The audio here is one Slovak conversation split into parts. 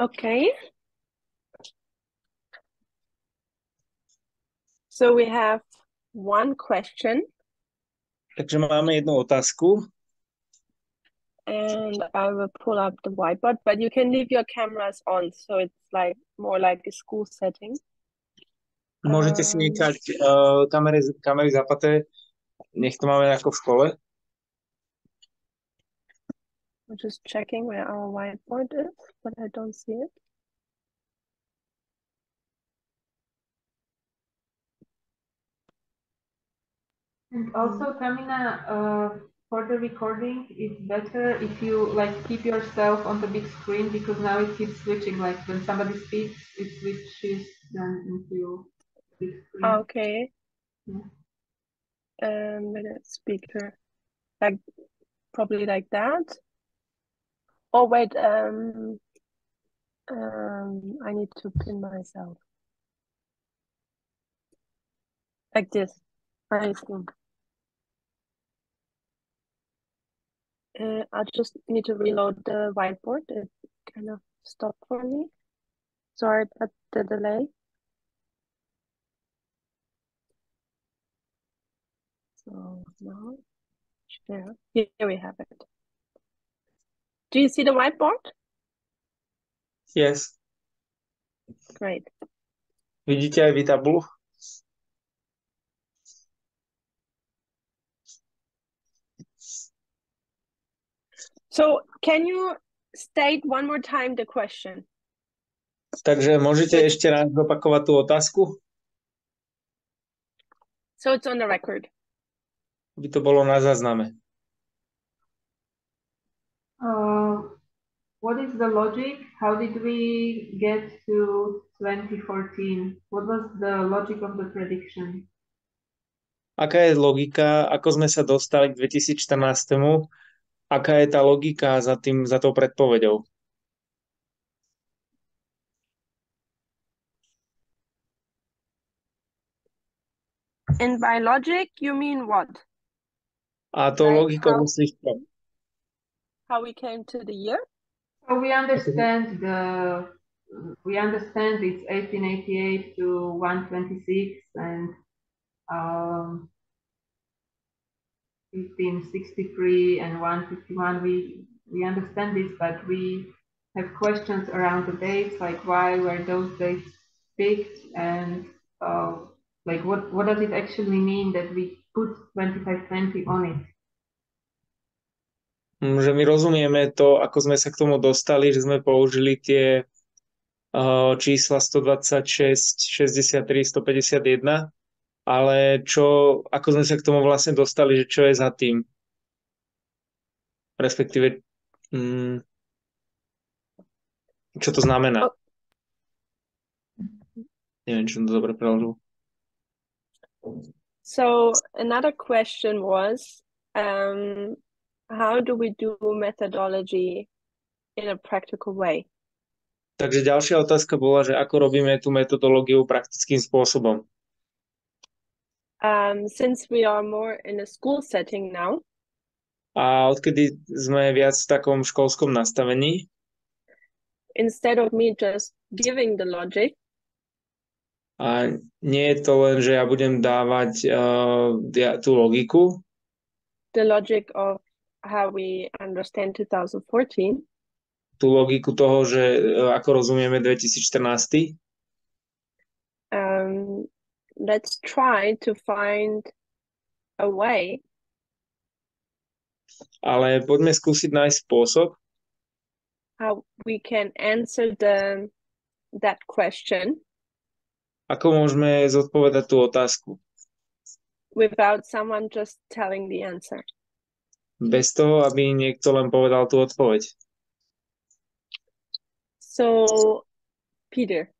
Okay. So we have one question. Takže máme jednu otázku. And I will pull up the whiteboard, but you can leave your cameras on, so it's like more like a school setting. Môžete si nechať kamery zapaté, nech to máme ako v škole. I'm just checking where our whiteboard is, but I don't see it. And also, Tamina, for the recording, it's better if you like keep yourself on the big screen, because now it keeps switching. Like when somebody speaks, it switches then into big screen. Okay. Yeah. Minute speaker, like probably like that. Oh wait, I need to pin myself like this. I think. I just need to reload the whiteboard. It kind of stopped for me. Sorry about the delay. So now, share. Here we have it. Do you see the whiteboard? Yes. Great. Vidíte aj vy tabulu? So can you state one more time the question? Takže môžete ešte raz zopakovať tú otázku? So it's on the record. By to bolo na zázname. What is the logic? How did we get to 2014? What was the logic of the prediction? Aká je logika, ako sme sa dostali k 2014? Aká je tá logika za tou predpoveďou? And by logic, you mean what? A tou logikou myslíš čo? How we came to the year? So we understand it's 1888 to 126 and 1563 and 151. We understand this, but we have questions around the dates, like why were those dates picked, and like what does it actually mean that we put 2520 on it? Že my rozumieme to, ako sme sa k tomu dostali, že sme použili tie čísla 126, 63, 151, ale ako sme sa k tomu vlastne dostali, že čo je za tým? Respektíve, čo to znamená? Neviem, čo som to dobre preložil. So another question was, how do we do methodology in a practical way? Takže ďalšia otázka bola, že ako robíme tú metodológiu praktickým spôsobom. Since we are more in a school setting now. A odkedy sme viac v takom školskom nastavení. Instead of me just giving the logic. A nie je to len, že ja budem dávať tú logiku. The logic of how we understand 2014. Tú logiku toho, že ako rozumieme 2014. Let's try to find a way. Ale poďme skúsiť nájsť spôsob, how we can answer that question. Ako môžeme zodpovedať tú otázku? Without someone just telling the answer. Bez toho, aby niekto len povedal tú odpoveď. So, Peter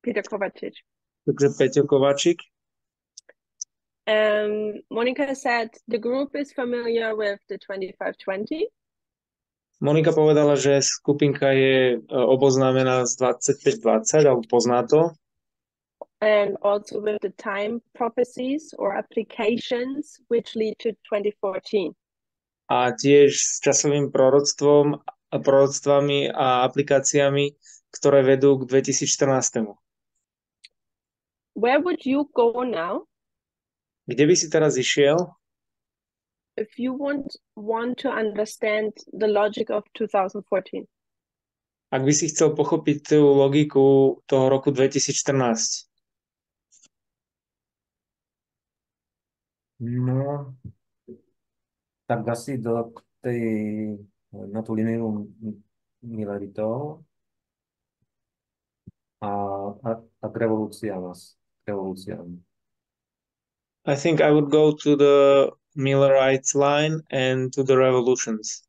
Kovačič. Takže Peťo Kovačík. Monica said the group is familiar with the 2520. Monika povedala, že skupinka je oboznámená s 2520, alebo pozná to. And also with the time prophecies or applications which lead to 2014. A tiež s časovým proroctvom, proroctvami a aplikáciami, ktoré vedú k 2014. Where would you go now Kde by si teraz išiel, if you want to understand the logic of 2014? ak by si chcel pochopiť tú logiku toho roku 2014? No, tak asi na tú líniu Mileritov a k revolúciám. I think I would go to the Millerite line and to the revolutions.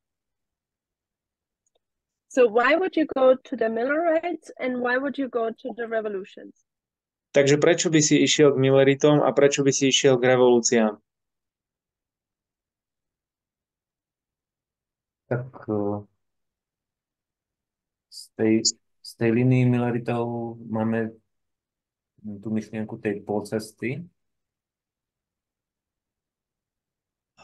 So why would you go to the Millerites and why would you go to the revolutions? Takže prečo by si išiel k Milleritom a prečo by si išiel k revolúciám? Tak z tej línii Milleritov máme tú myšlienku tej polcesty.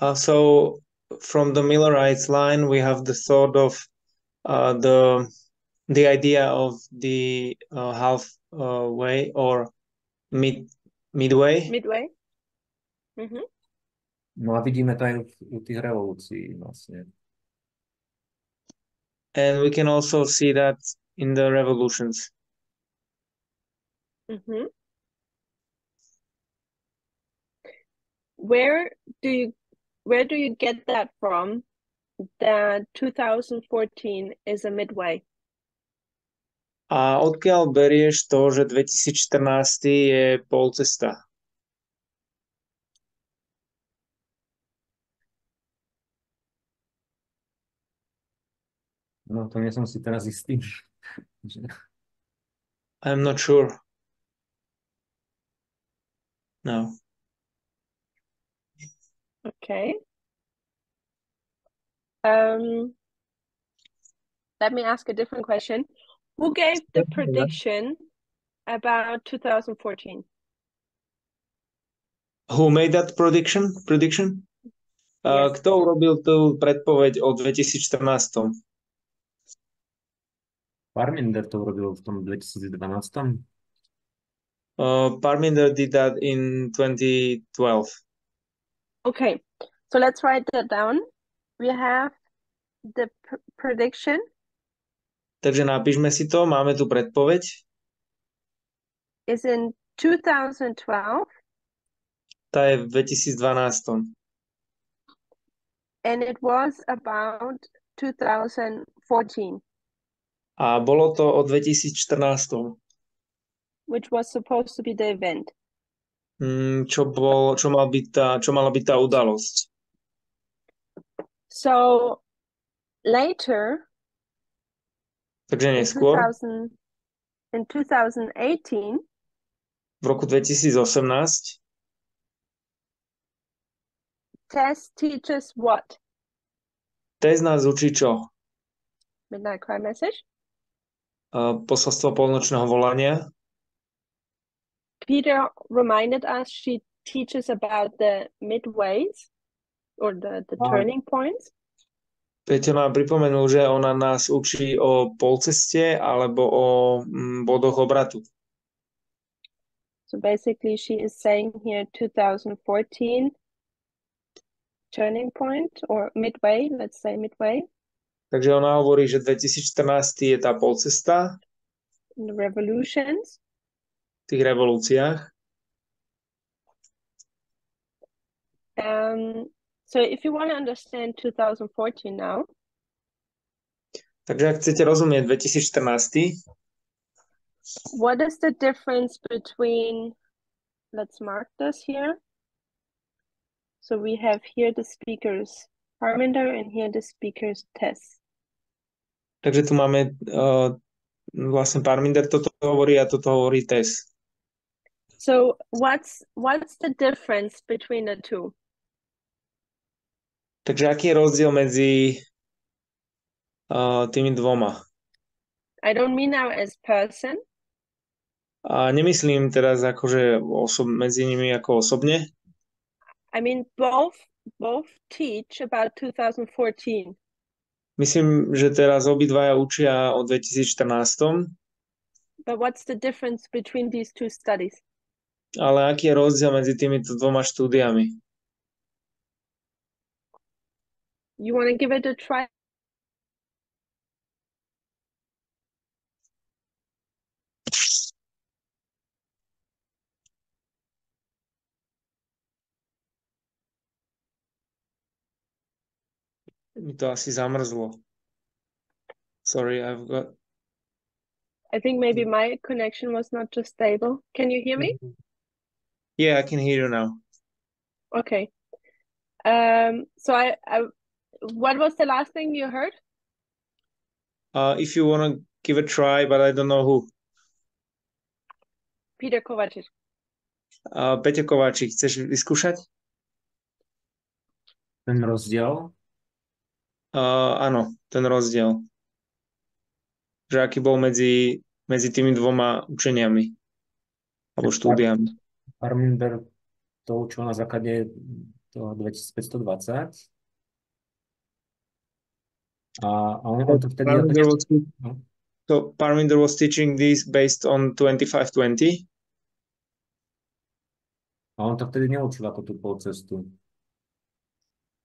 So from the Millerites line, we have the thought of the idea of the half way or midway. Midway? Mm-hmm. No a vidíme to aj u tých revolúcií vlastne. And we can also see that in the revolutions. Mm-hmm. Where do you get that from, that 2014 is a midway? A odkiaľ berieš to, že 2014 je polcesta? No to nie som si teraz istý. I'm not sure. No. Okay. Let me ask a different question. Who gave the prediction about 2014? Who made that prediction? Yes. Kto urobil tú predpoveď o 2014? Parminder to urobil v tom 2012. Parminder did that in 2012. Okay, so let's write that down. We have the prediction. Takže napíšme si to, máme tu predpoveď. Is in 2012. Tá je v 2012. And it was about 2014. A bolo to o 2014. Which was supposed to be the event. Čo mala byť tá udalosť. So later, takže neskôr, in 2018, v roku 2018, TESS teaches what? TESS nás učí čo? Midnight Cry Message. Posolstvo polnočného volania. Peter reminded us she teaches about the midways or the turning points. Peťo nám pripomenul, že ona nás učí o polceste alebo o bodoch obratu. So basically she is saying here 2014 turning point or midway, let's say midway. Takže ona hovorí, že 2014 je tá polcesta. In the revolutions. V tých revolúciách. So if you want to understand 2014 now. Takže ak chcete rozumieť 2014. What is the difference between, let's mark this here. So we have here the speakers Parminder and here the speakers TESS. Takže tu máme vlastne Parminder toto hovorí a toto hovorí TESS. So what's the difference between the two? Takže aký je rozdiel medzi tými dvoma? I don't mean now as person. A nemyslím teraz akože medzi nimi ako osobne. I mean both teach about 2014. Myslím, že teraz obidvaja učia o 2014, But what's the difference between these two studies? ale aký je rozdiel medzi týmito dvoma štúdiami? You want to give it a try? Mi to asi zamrzlo. Sorry, I've got... I think maybe my connection was not just stable. Can you hear me? Yeah, I can hear you now. Okay. So what was the last thing you heard? If you want to give a try, but I don't know who. Peter Kovacic. Peťo Kováčik, chceš vyskúšať? Ten rozdiel, Áno, ten rozdiel. Že aký bol medzi tými dvoma učeniami alebo štúdiami. Parminder to učil na základe toho 2520 a on to vtedy... So Parminder was teaching this based on 2520. A on to vtedy neučil ako tú polcestu.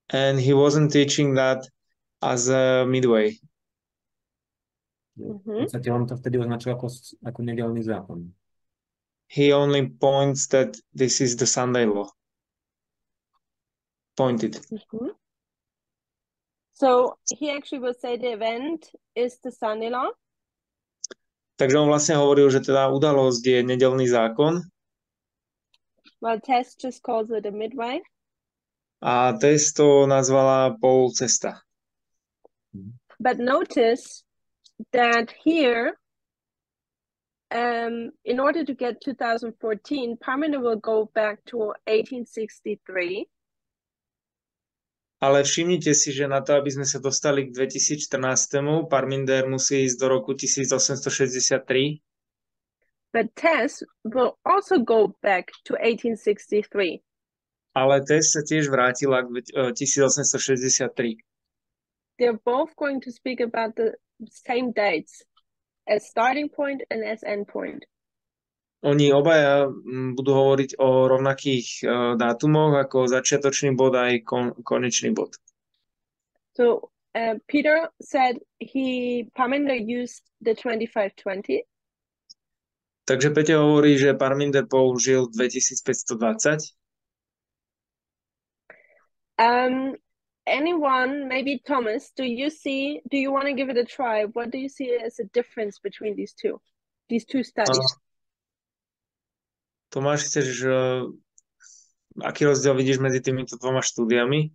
And he wasn't teaching that as a midway. V podstate on to vtedy označil ako nedeľný zákon. He only points that this is the Sunday law. Pointed. So he actually will say the event is the Sunday law. Takže on vlastne hovoril, že teda udalosť je nedeľný zákon. Well, Tess just calls it a midway. A Tess to nazvala polcesta. But notice that here, in order to get 2014, Parminder will go back to 1863. Ale všimnite si, že na to, aby sme sa dostali k 2014, Parminder musí ísť do roku 1863. But Tess will also go back to 1863. Ale Tess sa tiež vrátila k 1863. They're both going to speak about the same dates as starting point and as end point. Oni obaja budú hovoriť o rovnakých dátumoch ako začiatočný bod aj konečný bod. So Peter said Parminder used the 2520. Takže Peťo hovorí, že Parminder použil 2520. Anyone, maybe Thomas, do you want to give it a try? What do you see as a difference between these two studies? Tomáš, aký rozdiel vidíš medzi týmito dvoma štúdiami?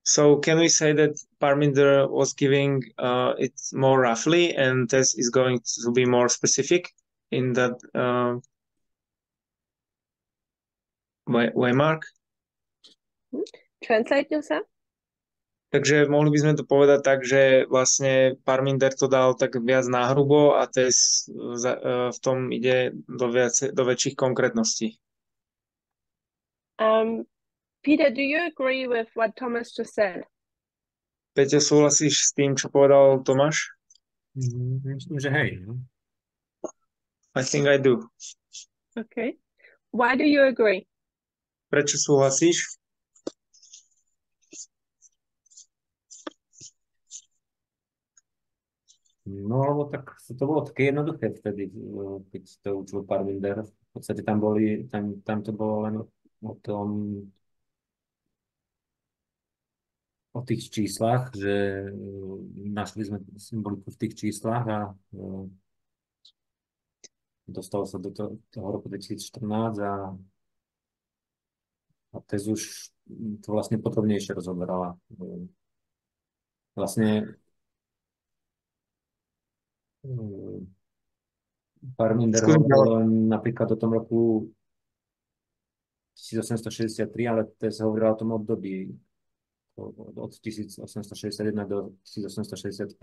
So can we say that Parminder was giving it more roughly and Tess is going to be more specific in that way, Mark? Translate yourself. Takže mohli by sme to povedať tak, že vlastne Parminder to dal tak viac náhrubo a Tess v tom ide do väčších konkrétností. Peter, do you agree with what Thomas just said? Peťo, súhlasíš s tým, čo povedal Tomáš? Myslím, že hej. I think I do. Okay. Why do you agree? Prečo súhlasíš? No, lebo tak to bolo také jednoduché vtedy, keď to učil Parminder. V podstate tam to bolo len o tých číslach, že našli sme symboliku v tých číslach a dostalo sa do toho roku 2014 a Tess už to vlastne podrobnejšie rozoberala. Vlastne Parminder hovoril napríklad o tom roku 1863, ale Tess hovorila o tom období od 1861 do 1865.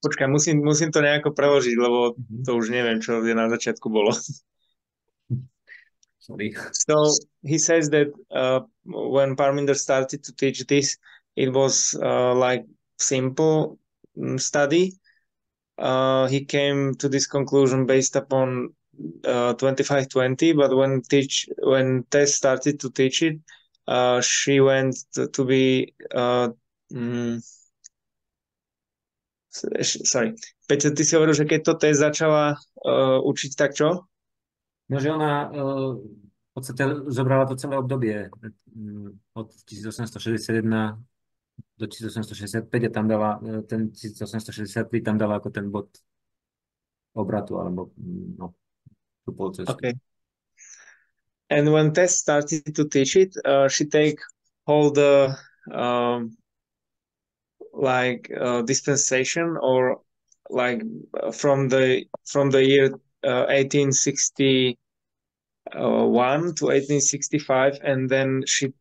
Počkaj, musím to nejako preložiť, lebo to už neviem, čo na začiatku bolo. Sorry. So he says that when Parminder started to teach this, it was like simple study. He came to this conclusion based upon 2520, but when Tess started to teach it, she went to be sorry. Peťo, ty si hovoril, že keď to Tess začala učiť, tak čo? No, že ona v podstate zobrala to celé obdobie od 1861 do 1865 a tam dala ten 1863 tam dala ako ten bod obratu alebo no, tú polcestu. Okay. And when Tess started to teach it, she take all the dispensation or like from the year 1861 to 1865, and then she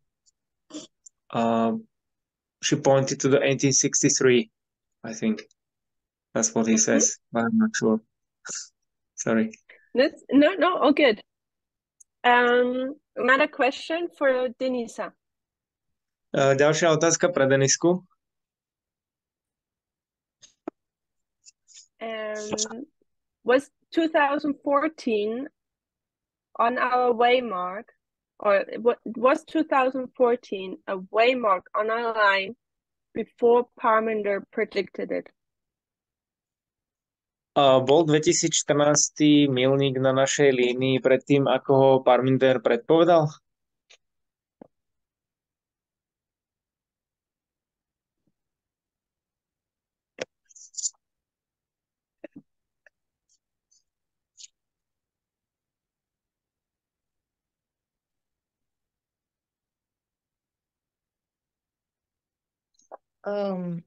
pointed to the 1863. I think that's what he says, but I'm not sure. Sorry. No, all good. Another question for Denisa. Ďalšia otázka pre Denisku. Was 2014 on our waymark, or was 2014 a waymark on our line before Parminder predicted it? Bol 2014 milník na našej línii predtým, ako ho Parminder predpovedal?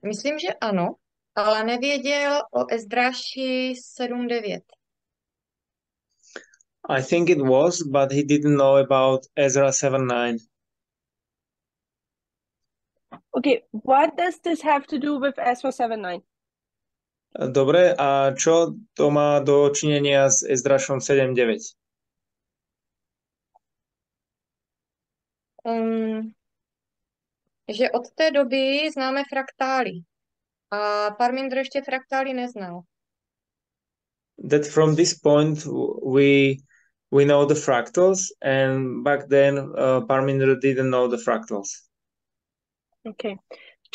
Myslím, že ano, ale nevěděl o Ezdráši 7.9. I think it was, but he didn't know about Ezra 7.9. Okay, what does this have to do with Ezra 7.9? Dobre, a čo to má do činenia s Ezdrašom 7.9? Že od té doby známe fraktály a Parminder ještě fraktály neznal. That from this point we know the fractals, and back then Parminder didn't know the fractals. Okay,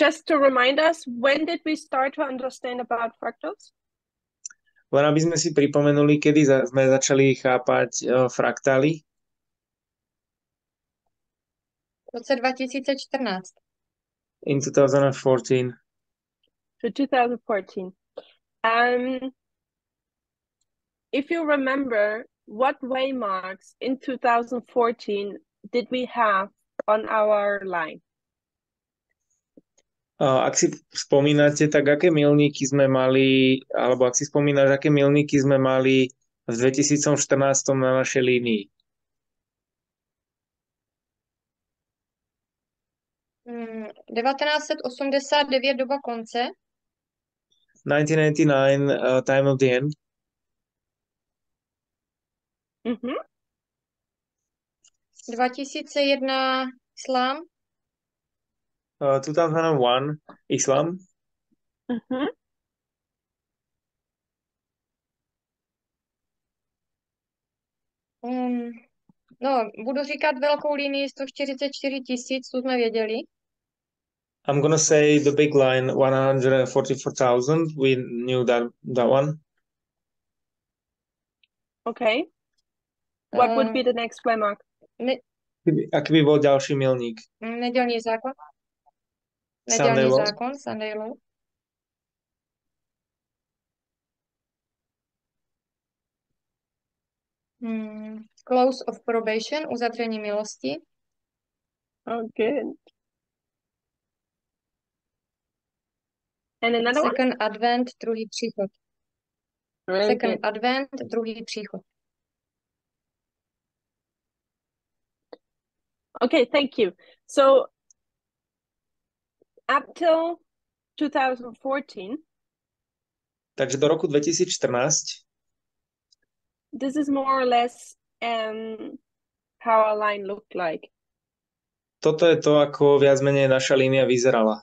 just to remind us, when did we start to understand about fractals? Len aby sme si pripomenuli, kedy sme začali chápať fraktály. V roce 2014. In 2014. So 2014. If you remember, what waymarks in 2014 did we have on our line? Ak si spomínate, tak aké milníky sme mali, alebo ak si spomínaš, aké milníky sme mali v 2014 na našej línii? 1989 doba konce. 1999 time of the end. 2001 Islám. 2001 Islam. No, budu říkat velkou linii 144 000, co jsme věděli. I'm gonna say the big line 144,000. We knew that one. Okay. What would be the next waymark? Aký by bol ďalší milník? Nedělní zákon. Sunday Nedělní law. zákon, Sunday law. Close of probation, uzavření milosti. Oh, good. And another one? Second Advent, druhý příchod. Very Second good. Advent, druhý příchod. Okay, thank you. So up till 2014, Takže do roku 2014, this is more or less how our line looked like. Toto je to, ako viac menej naša línia vyzerala.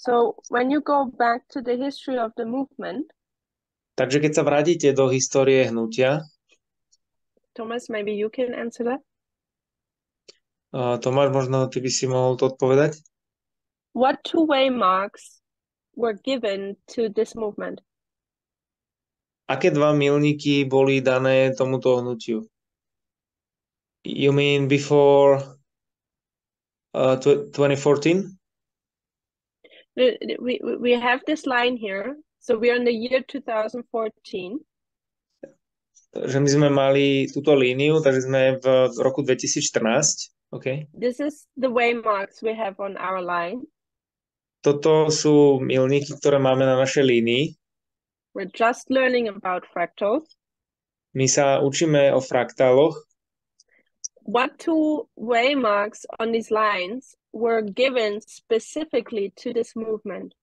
So when you go back to the history of the movement, Takže keď sa vrátite do histórie hnutia, Thomas, maybe you can answer that. Tomáš, možno ty by si mohol to odpovedať? What two-way marks were given to this movement? Aké dva milníky boli dané tomuto hnutiu? You mean before 2014? We have this line here. So we are in the year 2014. Takže my sme mali túto líniu, takže sme v roku 2014. Okay. This is the way marks we have on our line. Toto sú milníky, ktoré máme na našej línii. We're just learning about fractals. My sa učíme o fraktáloch. What two way marks on these lines were given specifically to this movement?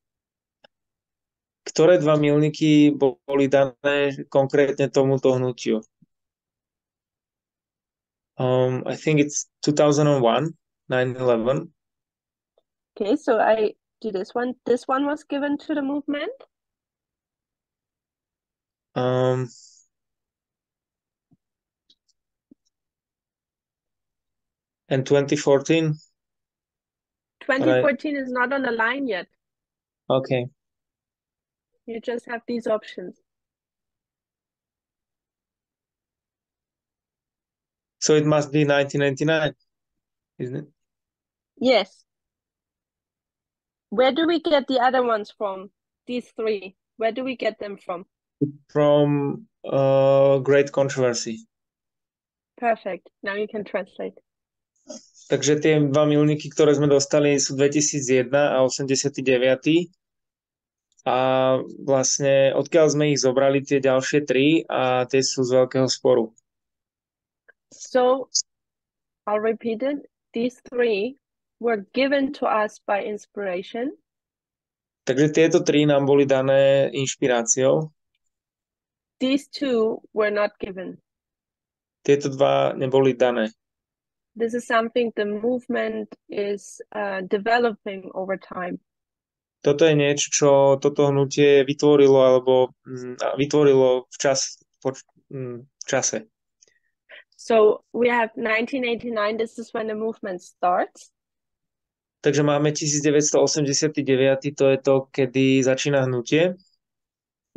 Ktoré dva milníky boli dané konkrétne tomuto hnutiu? I think it's 2001, 9/11. Okay, so I do this one. This one was given to the movement. And 2014? 2014 is not on the line yet. Okay. You just have these options. So it must be 1999, isn't it? Yes. Where do we get the other ones from? These three. Where do we get them from? From Great Controversy. Perfect. Now you can translate. Takže tie dva milníky, ktoré sme dostali, sú 2001 a 89. A vlastne odkiaľ sme ich zobrali tie ďalšie tri a tie sú z veľkého sporu. So I'll repeat it. These three were given to us by inspiration. Takže tieto tri nám boli dané inšpiráciou. These two were not given. Tieto dva neboli dané. This is something the movement is developing over time. Toto je niečo, čo toto hnutie vytvorilo alebo vytvorilo v čase. So we have 1989, this is when the movement starts. Takže máme 1989, to je to, kedy začína hnutie.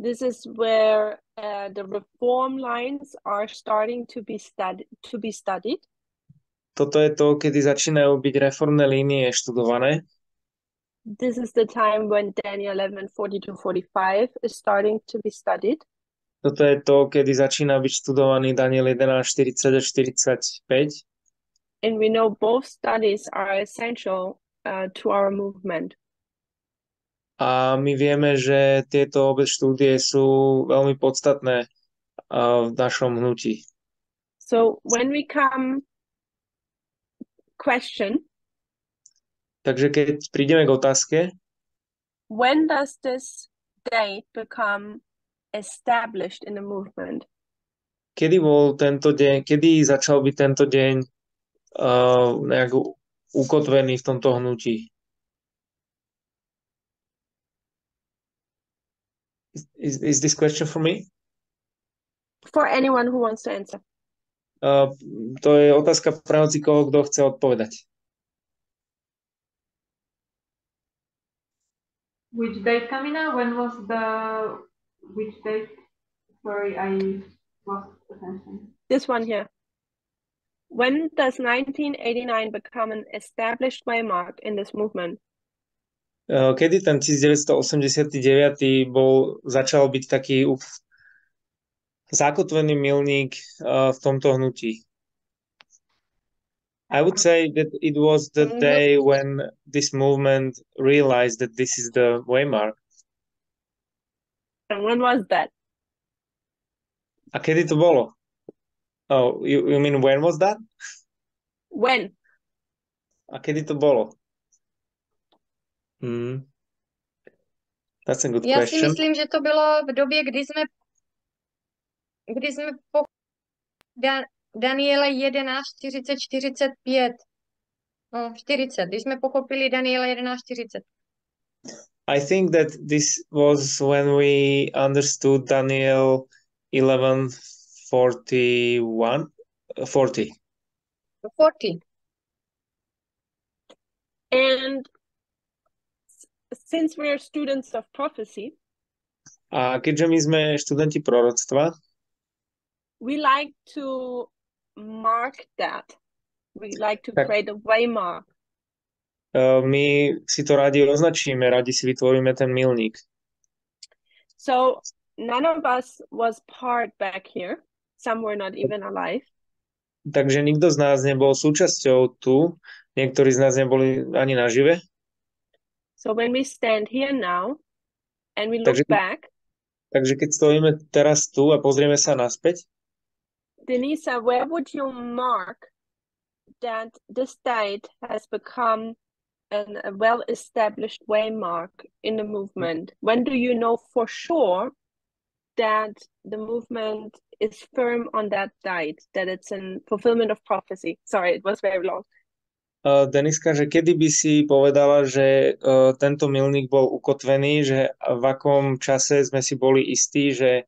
This is where the reform lines are starting to be studied. Toto je to, kedy začínajú byť reformné línie študované. This is the time when Daniel 11:40-45 is starting to be studied. Toto je to, kedy začína byť študovaný Daniel 11:40 až 45. And we know both studies are essential to our movement. A my vieme, že tieto obe štúdie sú veľmi podstatné v našom hnutí. So when we come question, takže keď prídeme k otázke, when does this date become established in the movement? Kedy bol tento deň, kedy začal byť tento deň nejak ukotvený v tomto hnutí? Is this question for me? For anyone who wants to answer. To je otázka pre hocikoho, kto chce odpovedať. Which date, Kamina? When was which date? Sorry, I lost attention. This one here. When does 1989 become an established waymark in this movement? Kedy ten 1989 začal byť taký zakotvený milník v tomto hnutí? I would say that it was the day when this movement realized that this is the waymark. And when was that? A kedy to bolo? Oh, you mean when was that? When? A kedy to bolo? That's a good question. Já si myslím, že to bylo v době, kdy jsme Daniele 11, 40, 45. No, 40, když jsme pochopili Daniela 11, 40. I think that this was when we understood Daniel 11:41, 40. 40. And since we are students of prophecy, A keďže my sme študenti proroctva, we like to mark that. We like to Tak. create a waymark. my si to radi označíme, radi si vytvoríme ten milník. So none of us was part back here. Some were not even alive. Takže nikto z nás nebol súčasťou tu, niektorí z nás neboli ani nažive. So when we stand here now and we look Takže, back, takže keď stojíme teraz tu a pozrieme sa naspäť, Denisa, where would you mark that this date has become a well-established waymark in the movement? When do you know for sure that the movement is firm on that date, that it's in fulfillment of prophecy? Sorry, it was very long. Deniska, že kedy by si povedala, že tento milník bol ukotvený, že v akom čase sme si boli istí, že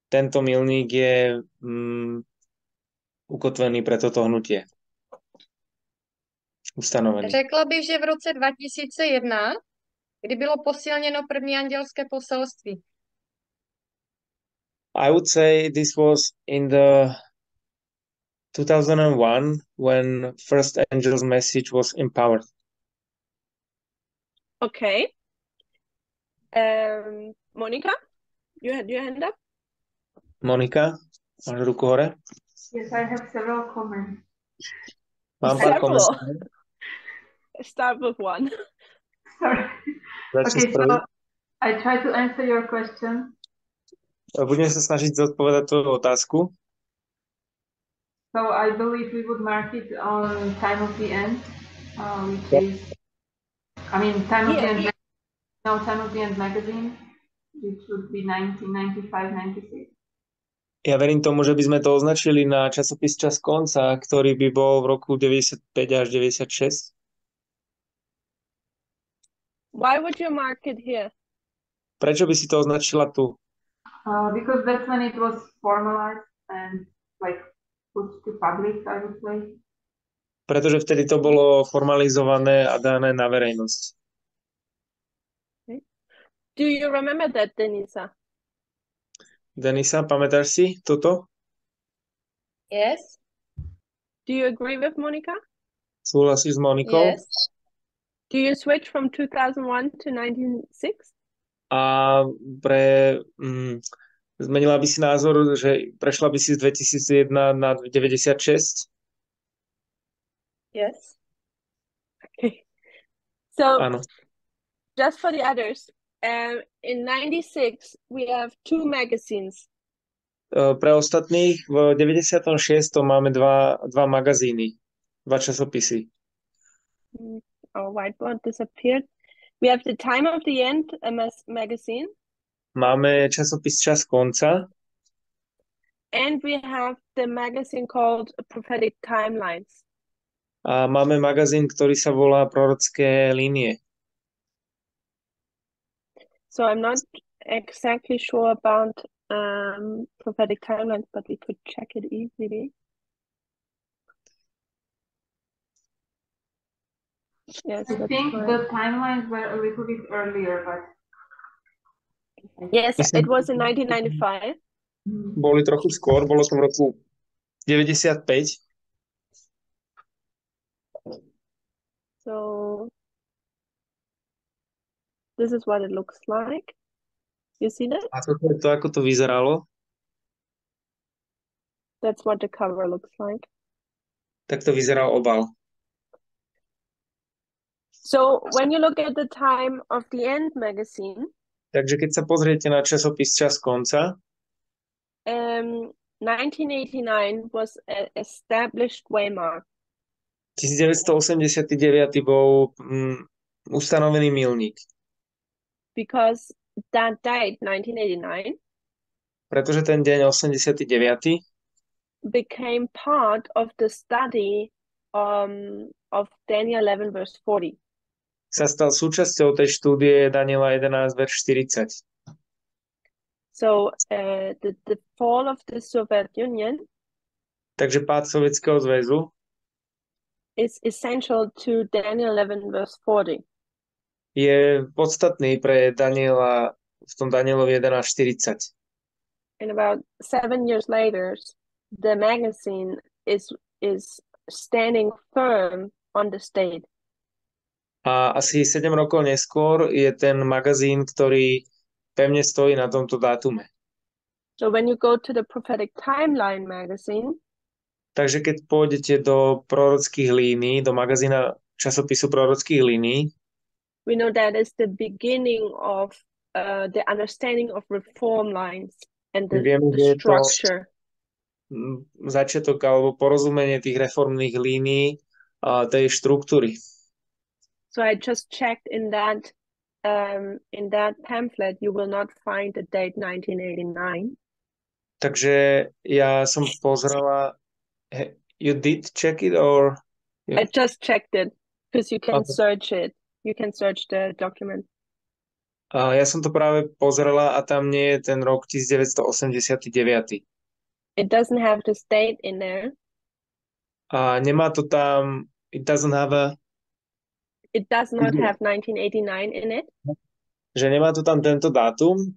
tento milník je ukotvený pre toto hnutie? Ustanovený. Řekla bych, že v roce 2001, kdy bylo posílněno první andělské poselství. I would say this was in the 2001 when first angel's message was empowered. Okay. Monica, you had your hand up? Monika, máš ruku hore? Yes, I have several comments. Mám pár Several. komentárov. Start with one. Sorry. Začni Okay, s prvým. so I try to answer your question. Budem sa snažiť zodpovedať tvoju otázku. So I believe we would mark it on Time of the End, which is, I mean, Time of the End, no, Time of the End magazine, which would be 1995-96. Ja verím tomu, že by sme to označili na časopis Čas konca, ktorý by bol v roku 95 až 96. Why would you mark it here? Prečo by si to označila tu? Because that's when it was formalized and like put to public, I would say. Pretože vtedy to bolo formalizované a dané na verejnosť. Do you remember that, Denisa? Denisa, pamätáš si toto? Yes, Do you agree with Monica? Súhlasíš s Monikou? yes. Do you switch from 2001 to 1906? A zmenila by si názor, že prešla by si z 2001 na 96? Yes. Okay. So Áno. just for the others, in 96 we have 2 magazines. Pre ostatných v 96. máme dva magazíny, 2 časopisy. Our whiteboard disappeared. We have the Time of the End magazine, Máme časopis Čas konca and we have the magazine called Prophetic Timelines. a máme magazín, ktorý sa volá Prorocké línie. So I'm not exactly sure about Prophetic Timelines, but we could check it easily. Yes, I that's think right. the timelines were a little bit earlier, but Yes, Myslím, it was in 1995. boli trochu skôr, bolo to v roku 95. So this is what it looks like. You see that? A toto je to, ako to vyzeralo. That's what the cover looks like. Tak to vyzeral obal. So when you look at the Time of the End magazine, Takže keď sa pozriete na časopis Čas konca, 1989 was an established waymark 1989 bol ustanovený milník, because that date, 1989, pretože ten deň 89 became part of the study of Daniel 11 verse 40. sa stal súčasťou tej štúdie Daniela 11, verš 40. So the fall of the Soviet Union Takže pád Sovietskeho zväzu is essential to Daniel 11 verse 40. je podstatný pre Daniela v tom Danielovi 11.40. And about 7 years later, the magazine is standing firm on the state. A asi 7 rokov neskôr je ten magazín, ktorý pevne stojí na tomto dátume. So when you go to the Prophetic Timeline magazine, Takže keď pôjdete do prorockých línií, do magazína časopisu prorockých línií, we know that is the beginning of the understanding of reform lines and the vieme, že je to structure. začiatok alebo porozumenie tých reformných línií a tej štruktúry. So I just checked in that pamphlet, you will not find the date 1989. Takže ja som pozrela, you did check it or? I just checked it because you can Okay. search it. You can search the document. Ja som to práve pozrela a tam nie je ten rok 1989. It doesn't have the date in there. A nemá to tam, it doesn't have It does not have 1989 in it, že nemá to tam tento dátum,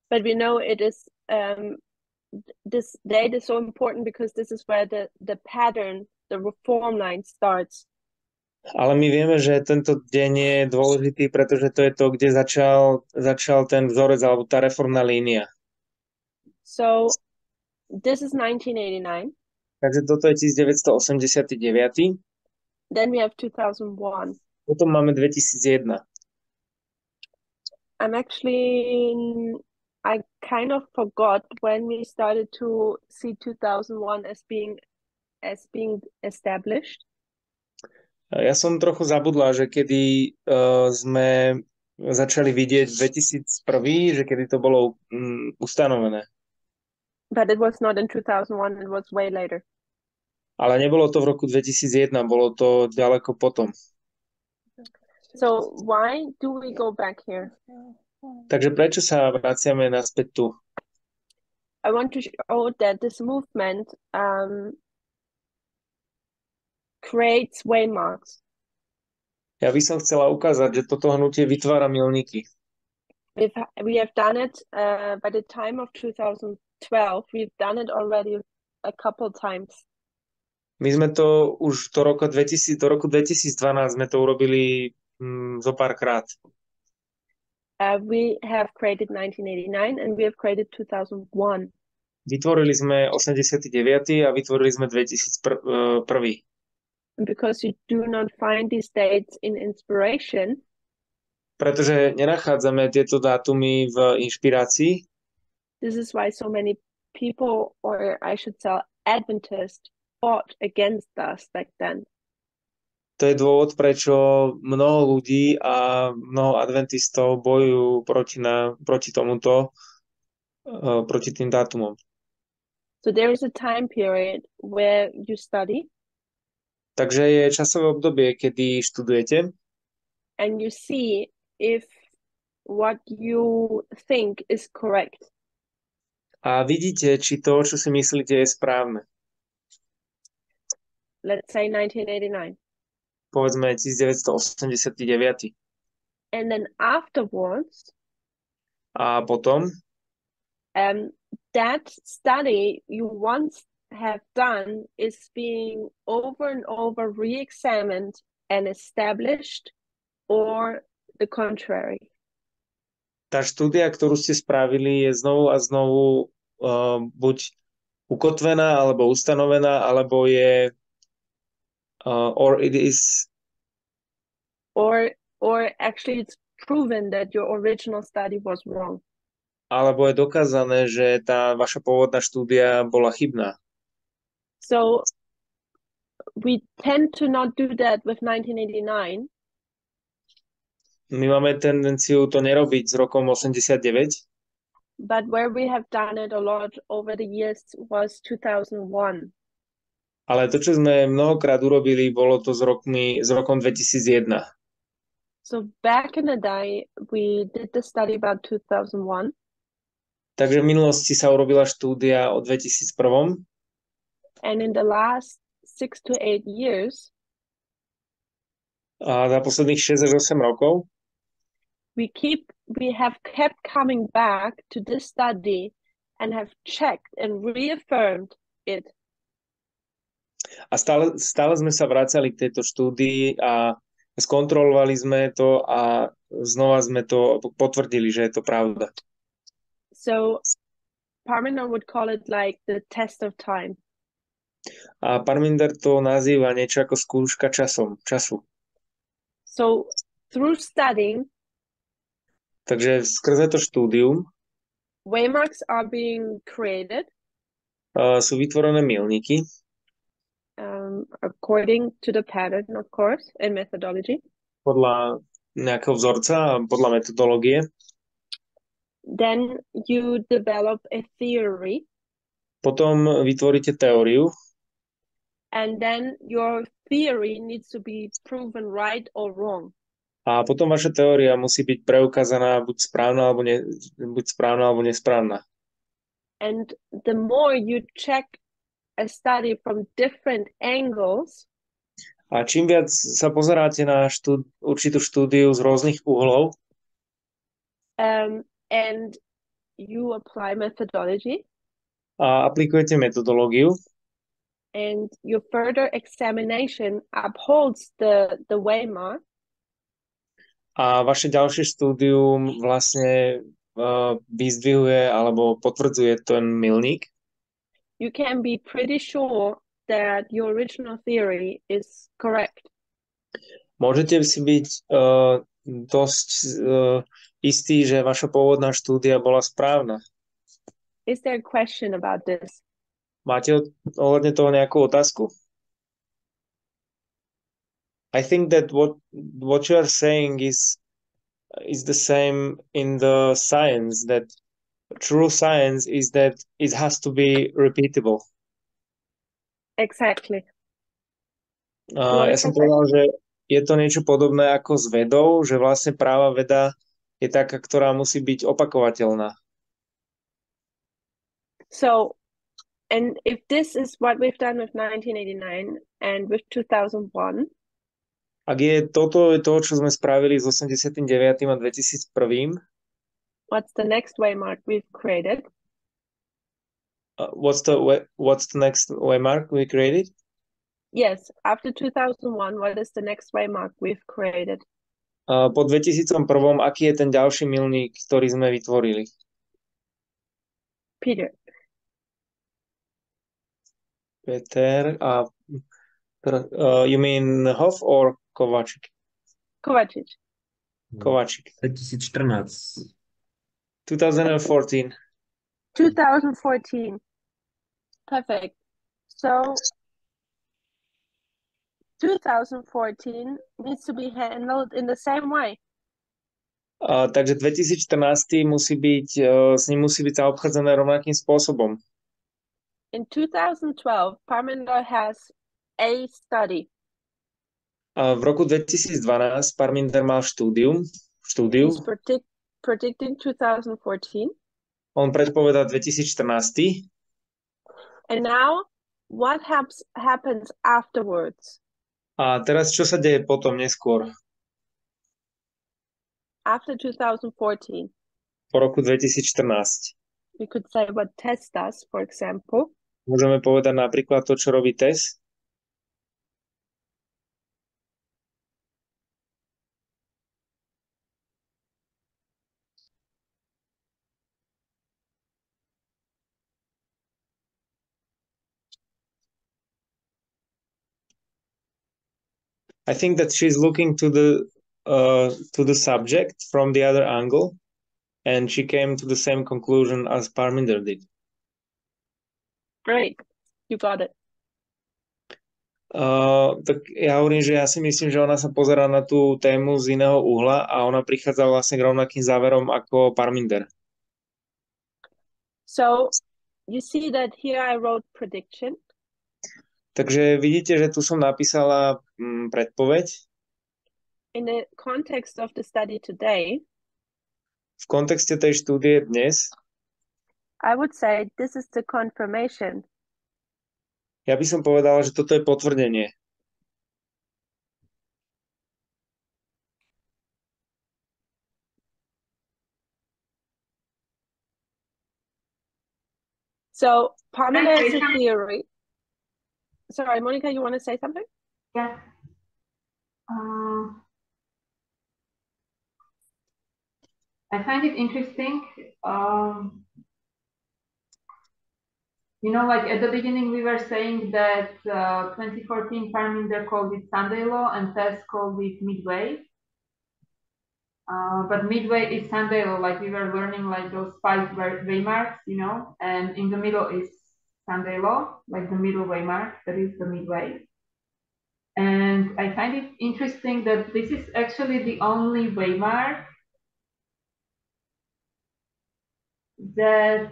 but we know it is this date is so important because this is where the pattern, the reform line starts. ale my vieme, že tento deň je dôležitý, pretože to je to, kde začal ten vzorec alebo tá reformná línia. So this is 1989. Takže toto je 1989. Then we have 2001. Potom máme 2001. I kind of forgot when we started to see 2001 as being established. Ja som trochu zabudla, že kedy sme začali vidieť 2001, že kedy to bolo ustanovené. But it was not in 2001, it was way later. Ale nebolo to v roku 2001, bolo to ďaleko potom. So why do we go back here? Takže prečo sa vraciame naspäť tu? I want to show that this movement creates waymarks. Ja by som chcela ukázať, že toto hnutie vytvára milníky. We have done it by the time of 2012. We've done it already a couple times. My sme to už do roku 2012 sme to urobili zo párkrát. We have created 1989 and we have created 2001. Vytvorili sme 89. a vytvorili sme 2001. Because you do not find these dates in inspiration. Pretože nenachádzame tieto dátumy v inšpirácii. This is why so many people, or I should say Adventists, fought against us back then. To je dôvod, prečo mnoho ľudí a mnoho adventistov bojujú proti tomuto, proti tým dátumom. So there is a time period where you study. Takže je časové obdobie, kedy študujete. And you see if what you think is correct. A vidíte, či to, čo si myslíte, je správne. Let's say 1989. Povedzme 1989. And then afterwards, A potom that study you once have done is being over and over re-examined and established, or the contrary. tá štúdia, ktorú ste spravili, je znovu a znovu buď ukotvená, alebo ustanovená, alebo je or it is or actually it's proven that your original study was wrong. Alebo je dokázané, že tá vaša pôvodná štúdia bola chybná. So we tend to not do that with 1989. My máme tendenciu to nerobiť s rokom 89. but where we have done it a lot over the years was 2001. Ale to, čo sme mnohokrát urobili, bolo to s rokom 2001. So back in the day, we did the study about 2001. Takže v minulosti sa urobila štúdia o 2001. And in the last 6 to 8 years, A za posledných 6 až 8 rokov we have kept coming back to this study and have checked and reaffirmed it. a stále sme sa vracali k tejto štúdii a skontrolovali sme to a znova sme to potvrdili, že je to pravda. So Parminder would call it like the test of time. A Parminder to nazýva niečo ako skúška času. So through studying, Takže skrze to štúdium waymarks are being created sú vytvorené milníky according to the pattern, of course, and methodology. podľa nejakého vzorca a podľa metodológie. Then you develop a theory, Potom vytvoríte teóriu and then your theory needs to be proven right or wrong. a potom vaša teória musí byť preukázaná buď správna alebo nesprávna. And the more you check a study from different angles, A čím viac sa pozeráte na určitú štúdiu z rôznych uhlov and you apply methodology, a aplikujete metodológiu and your further examination upholds the waymark, a vaše ďalšie štúdium vlastne vyzdvihuje alebo potvrdzuje ten milník, you can be pretty sure that your original theory is correct. môžete si byť dosť istí, že vaša pôvodná štúdia bola správna. Is there a question about this? Máte ohľadne toho nejakú otázku? I think that what you are saying is the same in the science, that true science is that it has to be repeatable. Exactly. Ja som povedal, že je to niečo podobné ako s vedou, že vlastne práva veda je taká, ktorá musí byť opakovateľná. So, and if this is what we've done with 1989 and with 2001, Ak je toto to, čo sme spravili s 89. a 2001, what's the next waymark we've created? what's the next waymark we created? Yes, after 2001, what is the next waymark we've created? Po 2001, aký je ten ďalší milník, ktorý sme vytvorili? Peter. Peter, you mean Hoff or Kovačič? Kovačič. 2014. 2014. 2014. Perfect. So 2014 needs to be handled in the same way. Takže 2014 musí byť, s ním musí byť zaobchádzané rovnakým spôsobom. In 2012, Parminder has a study. V roku 2012 Parminder mal štúdiu. He's predicting 2014. On predpovedal 2014. And now, what happens afterwards? A teraz čo sa deje potom neskôr? After 2014. Po roku 2014. We could say what TESS does, for example. Môžeme povedať napríklad to, čo robí TESS. I think that she's looking to the subject from the other angle, and she came to the same conclusion as Parminder did. Great, you got it. Tak ja hovorím, že ja si myslím, že ona sa pozerá na tú tému z iného uhla a ona prichádza vlastne k rovnakým záverom ako Parminder. So you see that here I wrote prediction. Takže vidíte, že tu som napísala predpoveď. In the context of the study today, V kontexte tej štúdie dnes, I would say this is the confirmation. ja by som povedala, že toto je potvrdenie. So Parmenides' theory. Sorry, Monica, you want to say something? Yeah. I find it interesting. You know, like at the beginning, we were saying that 2014 Parminder called it Sunday law and Tess called it midway. But midway is Sunday law, like we were learning like those 5 waymarks, you know, and in the middle is Sunday law, like the middle waymark, that is the midway. And I find it interesting that this is actually the only waymark that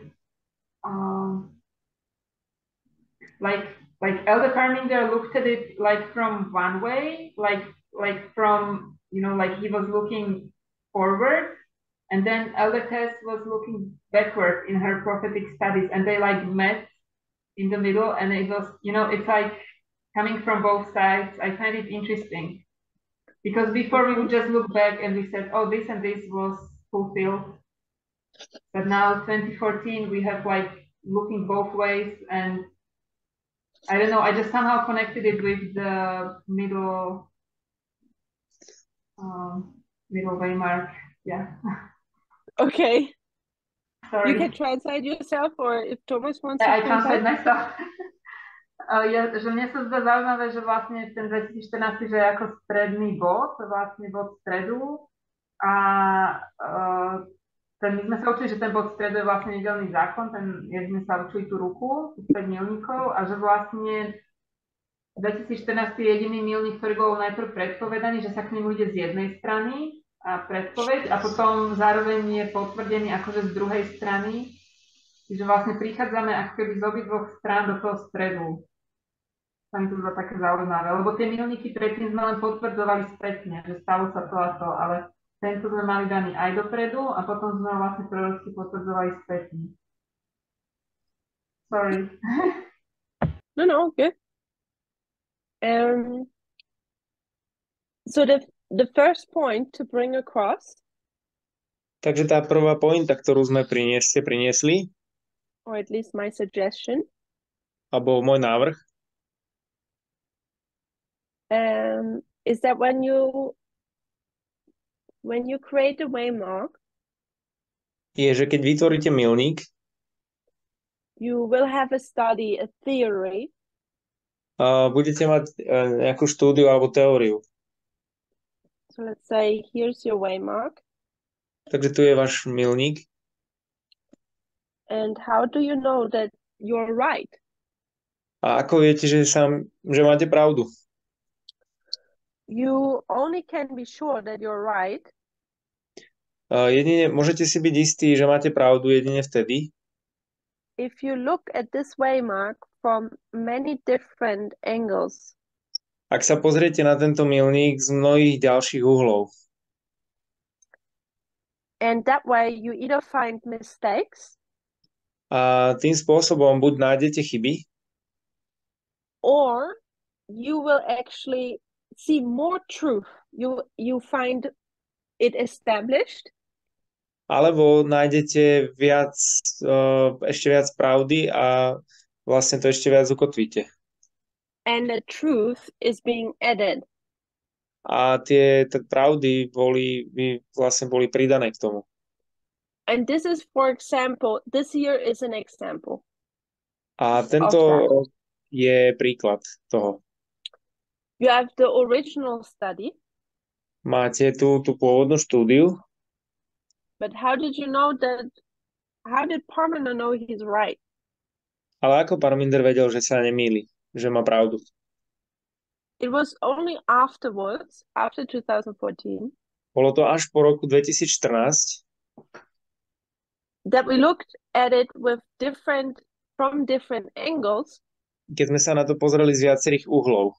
like Elder Parminder looked at it like from one way, like from, you know, like he was looking forward, and then Elder Tess was looking backward in her prophetic studies, and they like met in the middle, and it was, you know, it's like coming from both sides. I find it interesting because before we would just look back and we said, oh, this and this was fulfilled, but now 2014 we have like looking both ways, and I don't know, I just somehow connected it with the middle waymark. Yeah. Okay. Sorry. You can translate yourself, or if Thomas wants Yeah, I to translate translate. myself. Že mne sa zdá zaujímavé, že vlastne ten 2014, že je ako stredný bod, vlastne bod stredu. A my sme sa učili, že ten bod stredu je vlastne nedeľný zákon, jak sme sa učili tú ruku, 5 milníkov, a že vlastne 2014 je jediný milník, ktorý bol najprv predpovedaný, že sa k nemu ide z jednej strany a predpoveď, a potom zároveň je potvrdený akože z druhej strany. Čiže vlastne prichádzame ako keby z obidvoch strán do toho stredu. Sa mi to zdá také zaujímavé, lebo tie milníky predtým sme len potvrdzovali spätne, že stalo sa to a to, ale tento sme mali daný aj dopredu a potom sme vlastne prorocky potvrdzovali spätne. Sorry. No, good. So the first point to bring across, Takže tá prvá pointa, ktorú sme priniesli, or at least my suggestion, alebo môj návrh, is that when you create a waymark, je, že keď vytvoríte milník, you will have a study, a theory, budete mať nejakú štúdiu alebo teóriu. so let's say here's your waymark. Takže tu je váš milník. And how do you know that you're right? A ako viete, že máte pravdu? You only can be sure that you're right Jedine môžete si byť istí, že máte pravdu jedine vtedy, if you look at this waymark from many different angles. ak sa pozriete na tento milník z mnohých ďalších uhlov. And that way you either find mistakes, A tým spôsobom buď nájdete chyby, or you will actually see more truth. You find it established, alebo nájdete ešte viac pravdy a vlastne to ešte viac ukotvíte. and the truth is being added. A tie pravdy vlastne boli pridané k tomu. And this is, for example, this here is an example. A tento je príklad toho. You have the original study. Máte tú pôvodnú štúdiu, But how did Parmenides know he's right? ale ako Parminder vedel, že sa nemýli, že má pravdu? It was only afterwards, after 2014. Bolo to až po roku 2014, that we looked at it from different angles, keď sme sa na to pozreli z viacerých uhlov.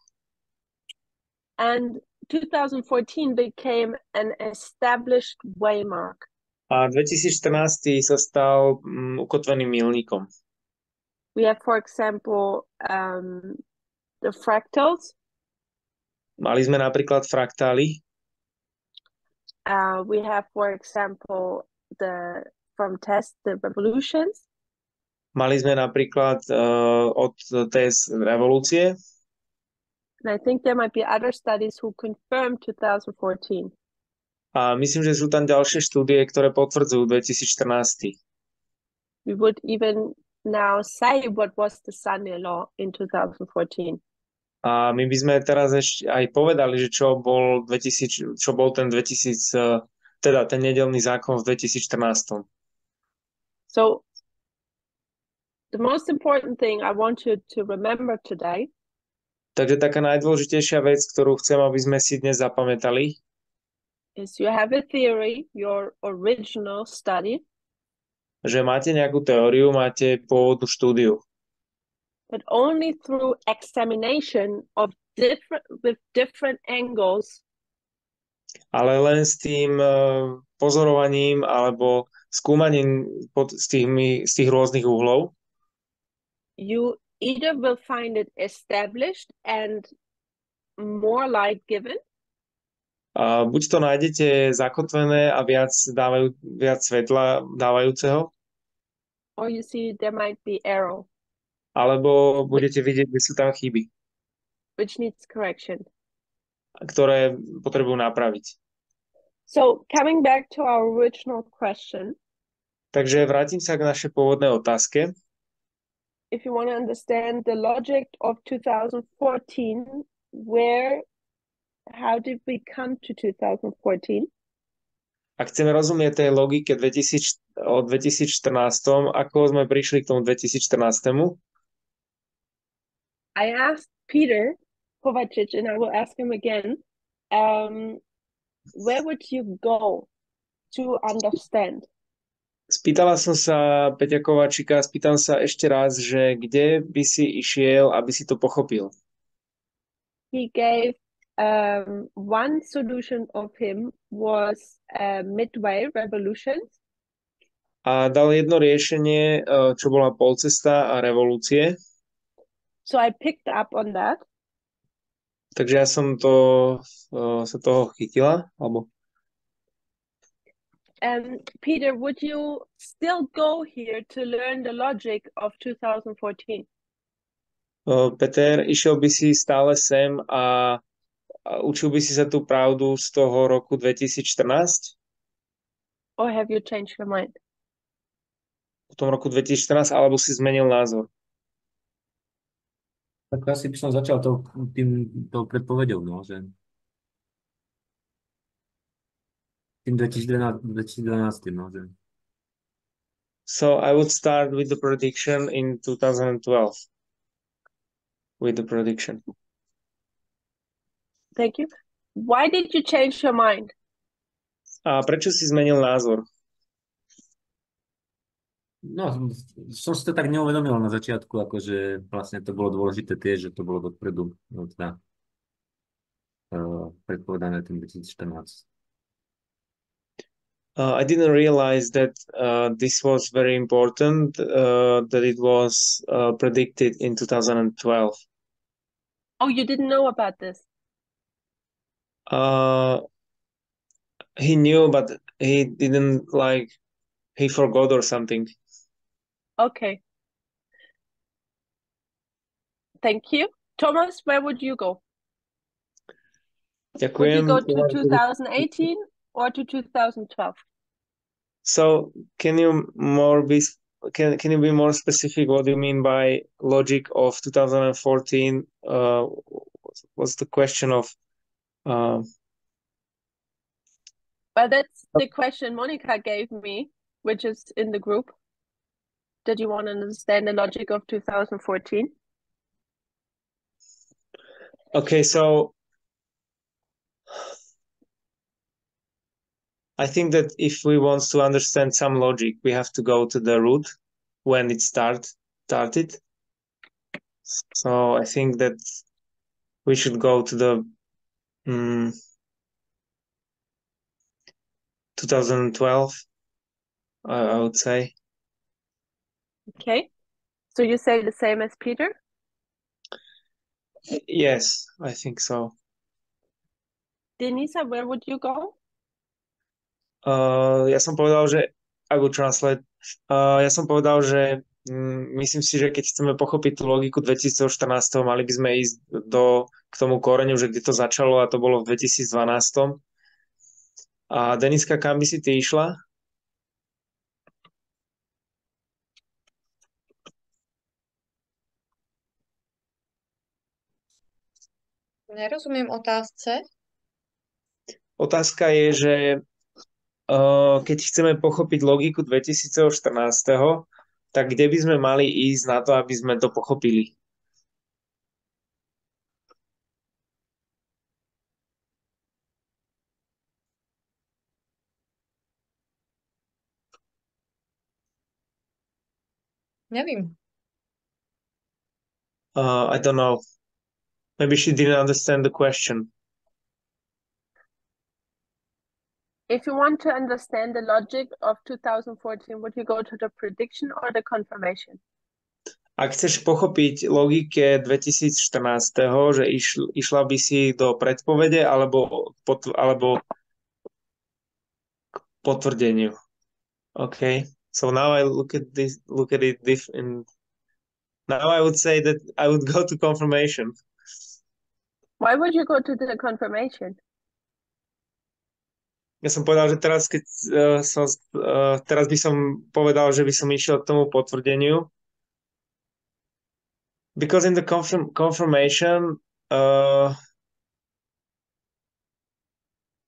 and 2014 became an established waymark. A 2014 sa stal ukotveným milníkom. We have, for example, the fractals. Mali sme napríklad fraktály. We have, for example, from TESS, the revolutions. Mali sme napríklad od TESS revolúcie. And I think there might be other studies who confirm 2014. A myslím, že sú tam ďalšie štúdie, ktoré potvrdzujú 2014. We would even now say what was the Sunday law in 2014. A my by sme teraz ešte aj povedali, že čo bol ten 2000, teda ten nedeľný zákon v 2014. So the most important thing I want you to remember today Takže taká najdôležitejšia vec, ktorú chcem, aby sme si dnes zapamätali, is you have a theory, your original study, že máte nejakú teóriu, máte pôvodnú štúdiu. but only through examination with different angles Ale len s tým pozorovaním alebo skúmaním z tých rôznych uhlov you either will find it established and more light given, buď to nájdete zakotvené a viac svetla dávajúceho, or you see there might be error, alebo budete vidieť, že sú tam chyby, which needs correction. ktoré potrebujú napraviť. So coming back to our original question, Takže vrátim sa k našej pôvodnej otázke. if you want to understand the logic of 2014, how did we come to 2014? Ak chceme rozumieť tej logike o 2014, ako sme prišli k tomu 2014? I asked Peter Kovacic, and I will ask him again, where would you go to understand? Spýtala som sa Peťa Kovačika, spýtam sa ešte raz, že kde by si išiel, aby si to pochopil? He gave one solution of him was midway revolutions. A dal jedno riešenie, čo bola polcesta a revolúcie. So I picked up on that. Takže ja som sa toho chytila, alebo... Peter, would you still go here to learn the logic of 2014? Peter, išiel by si stále sem a učil by si sa tú pravdu z toho roku 2014? Or have you changed your mind? V tom roku 2014, alebo si zmenil názor? Tak asi by som začal tou predpovedou, no, že tým 2012, no, že... So I would start with the prediction in 2012. With the prediction. Thank you. Why did you change your mind? A prečo si zmenil názor? No, som si to tak neuvedomil na začiatku, akože vlastne to bolo dôležité tiež, že to bolo dopredu, no, teda predpovedané tým 2014. I didn't realize that this was very important, that it was predicted in 2012. Oh, you didn't know about this? He knew, but he didn't he forgot or something. Okay. Thank you. Thomas, where would you go? Would you Ďakujem. go to 2018 or to 2012? So can you can you be more specific what you mean by logic of 2014? What's the question of Well, that's the question Monica gave me, which is in the group. Did you want to understand the logic of 2014? Okay, so I think that if we want to understand some logic, we have to go to the root when it started. So I think that we should go to the 2012, I would say. Okay. So you say the same as Peter? Yes, I think so. Denisa, where would you go? Ja som povedal, že I would translate. Ja som povedal, že myslím si, že keď chceme pochopiť tú logiku 2014, mali by sme ísť k tomu koreňu, že kde to začalo, a to bolo v 2012. A Deniska, kam by si ty išla? Nerozumím otázce. Otázka je, že keď chceme pochopiť logiku 2014, tak kde by sme mali ísť na to, aby sme to pochopili? Nevím. I don't know. Maybe she didn't understand the question. If you want to understand the logic of 2014, would you go to the prediction or the confirmation? Ak chceš pochopiť logike 2014, že išla by si do predpovede alebo k potvrdeniu. Okay. So now I look at it different. Now I would say that I would go to confirmation. Why would you go to the confirmation? Ja som povedal, že teraz by som povedal, že by som išiel k tomu potvrdeniu. Because in the confirmation,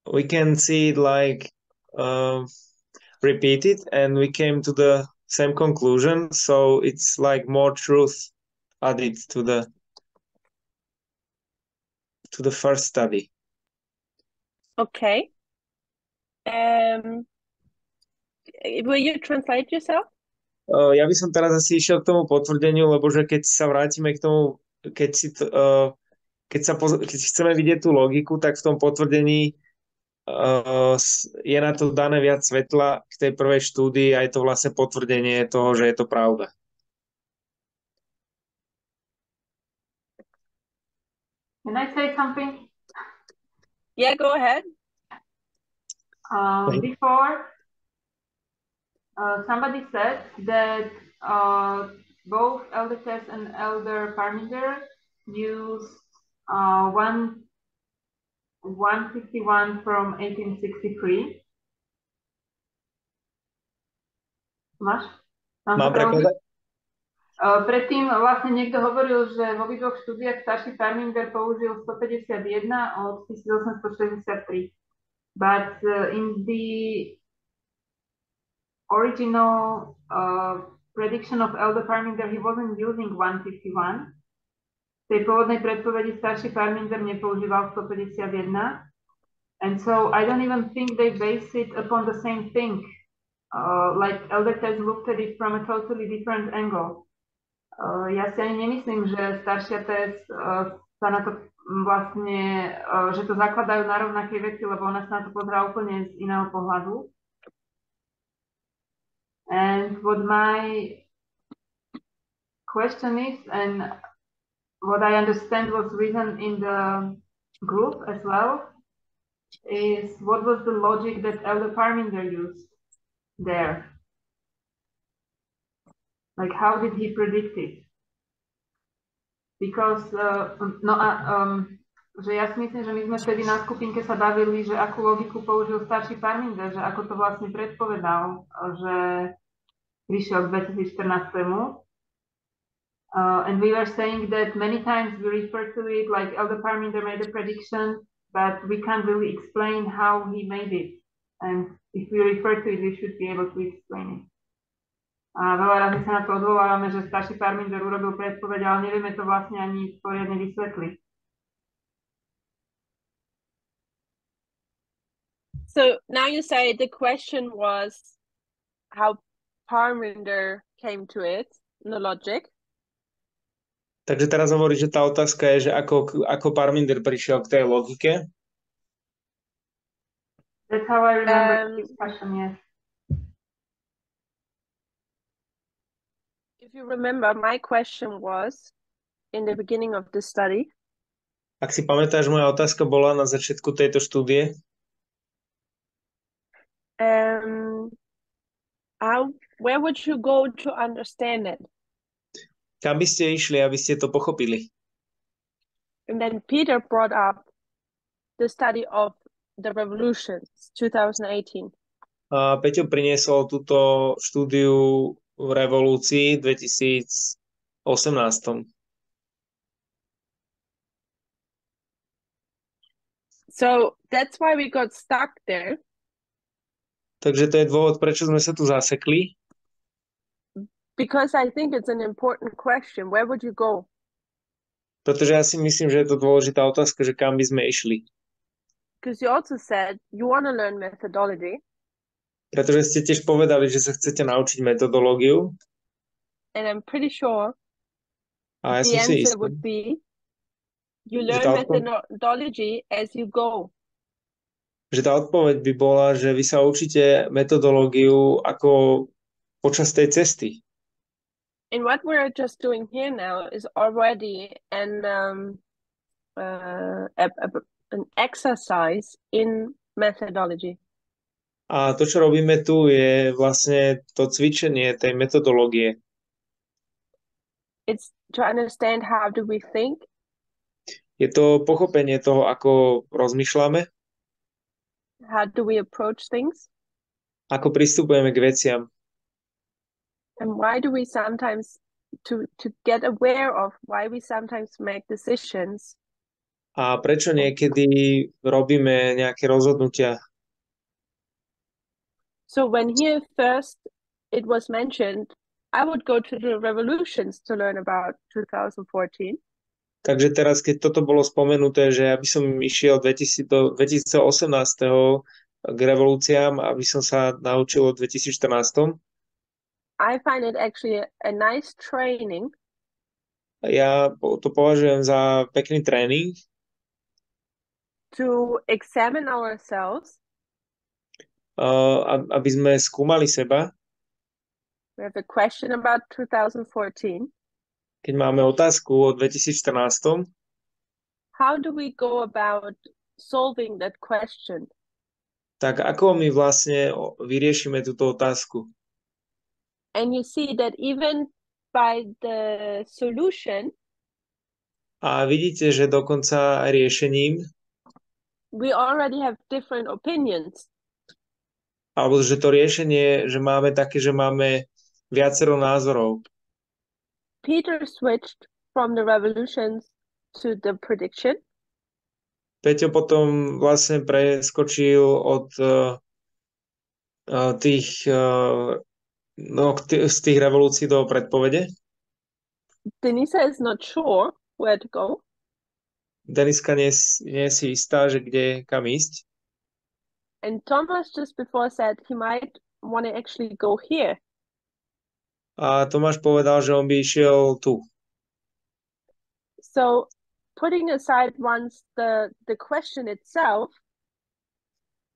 we can see it like repeated, and we came to the same conclusion. So it's like more truth added to the first study. Okay. Will you translate yourself? Ja by som teraz asi išiel k tomu potvrdeniu, lebo že keď sa vrátime k tomu, keď chceme vidieť tú logiku, tak v tom potvrdení je na to dané viac svetla k tej prvej štúdii a je to vlastne potvrdenie toho, že je to pravda. Can I say something? Yeah, go ahead. Before, somebody said that both Elder Tess and Elder Parminder used 151 from 1863. Máš? Mám prepovedať? Predtým vlastne niekto hovoril, že v obidvoch štúdiách starší Parminder použil 151 od 1863. But in the original prediction of Elder Parminder, he wasn't using 151. V tej pôvodnej predpovedi starší Parminder nepoužíval 151. And so I don't even think they base it upon the same thing. Like Elder Tess looked at it from a totally different angle. Ja si ani nemyslím, že staršia Tess sa na to vlastne, že to zakladajú na rovnaké veci, lebo ona sa na to pozerá úplne z iného pohľadu. And what my question is, and what I understand was written in the group as well, is what was the logic that Elder Parminder used there? Like, how did he predict it? Because, že ja si myslím, že my sme vtedy na skupinke sa bavili, že akú logiku použil starší Parminder, že ako to vlastne predpovedal, že vyšiel k 2014. And we were saying that many times we refer to it like Elder Parminder made a prediction, but we can't really explain how he made it. And if we refer to it, we should be able to explain it. A veľa razy sa na to odvolávame, že starší Parminder urobil predpoveď, ale nevieme to vlastne ani poriadne vysvetliť. So now you say the question was how Parminder came to it, the logic. Takže teraz hovorí, že tá otázka je, že ako Parminder prišiel k tej logike. That's how I remember the discussion, yes. If you remember, my question was in the beginning of the study. Ak si pamätáš, moja otázka bola na začiatku tejto štúdie. Where would you go to understand it? Kam by ste išli, aby ste to pochopili? And then Peter brought up the study of the revolutions, 2018. A Peťo priniesol túto štúdiu v revolúcii 2018. So that's why we got stuck there. Takže to je dôvod, prečo sme sa tu zasekli. Because I think it's an important question. Where would you go? Pretože ja si myslím, že je to dôležitá otázka, že kam by sme išli. Because you also said you want to learn methodology. Pretože ste tiež povedali, že sa chcete naučiť metodológiu. And I'm pretty sure A ja the som si answer istý, would be you že learn tá methodology as you go. že tá odpoveď by bola, že vy sa učíte metodológiu ako počas tej cesty. And what we're just doing here now is already an exercise in methodology. A to, čo robíme tu, je vlastne to cvičenie tej metodológie. It's to understand how do we think, Je to pochopenie toho, ako rozmýšľame, how do we approach things, ako pristupujeme k veciam and why do we sometimes to get aware of why we sometimes make decisions. a prečo niekedy robíme nejaké rozhodnutia. So when here first it was mentioned, I would go to the revolutions to learn about 2014. Takže teraz, keď toto bolo spomenuté, že ja by som išiel 2018. k revolúciám, aby som sa naučil o 2014. I find it actually a nice training. Ja to považujem za pekný tréning, to examine ourselves. Aby sme skúmali seba. We have a question about 2014. Keď máme otázku o 2014. How do we go about solving that question? Tak ako my vlastne vyriešime túto otázku? And you see that even by the solution, a vidíte, že dokonca aj riešením, we already have different opinions. Alebo že to riešenie, že máme také, že máme viacero názorov. Peter switched from the revolutions to the prediction. Peťo potom vlastne preskočil od z tých revolúcií do predpovede. Denisa is not sure where to go. Deniska nie je si istá, že kam ísť. And Thomas just before said he might want to actually go here. A Tomáš povedal, že on by išiel tu. So putting aside once the question itself.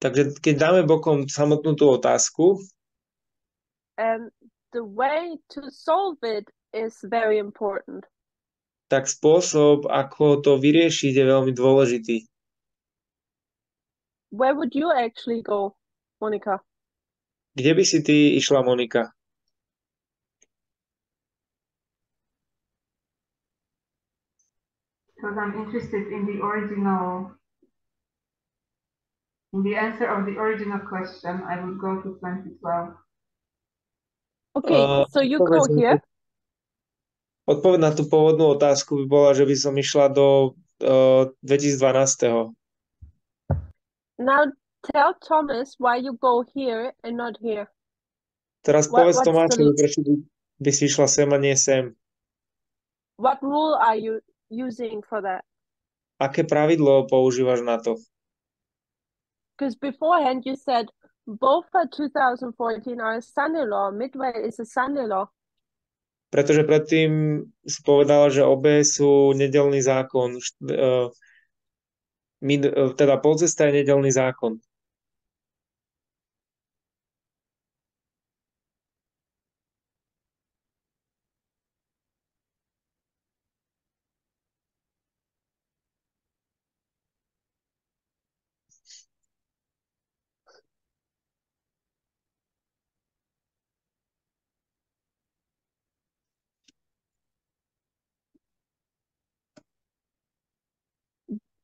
Takže keď dáme bokom samotnú tú otázku, the way to solve it is very important. Tak spôsob, ako to vyriešiť, je veľmi dôležitý. Where would you actually go, Monika? Kde by si ty išla, Monika? Because I'm interested in the answer of the original question, I would go to 2012. Okay, so you go here. Odpoveď na tú pôvodnú otázku by bola, že by som išla do 2012. Now tell Thomas why you go here and not here. Teraz povedz Tomášovi, prečo by si išla sem a nie sem. What rule are you using for that? Aké pravidlo používaš na to? Because beforehand you said BOFA 2014 are a son-in-law, Midway is a son-in-law. Pretože predtým si povedala, že obe sú nedeľný zákon. Teda polcesta je nedeľný zákon.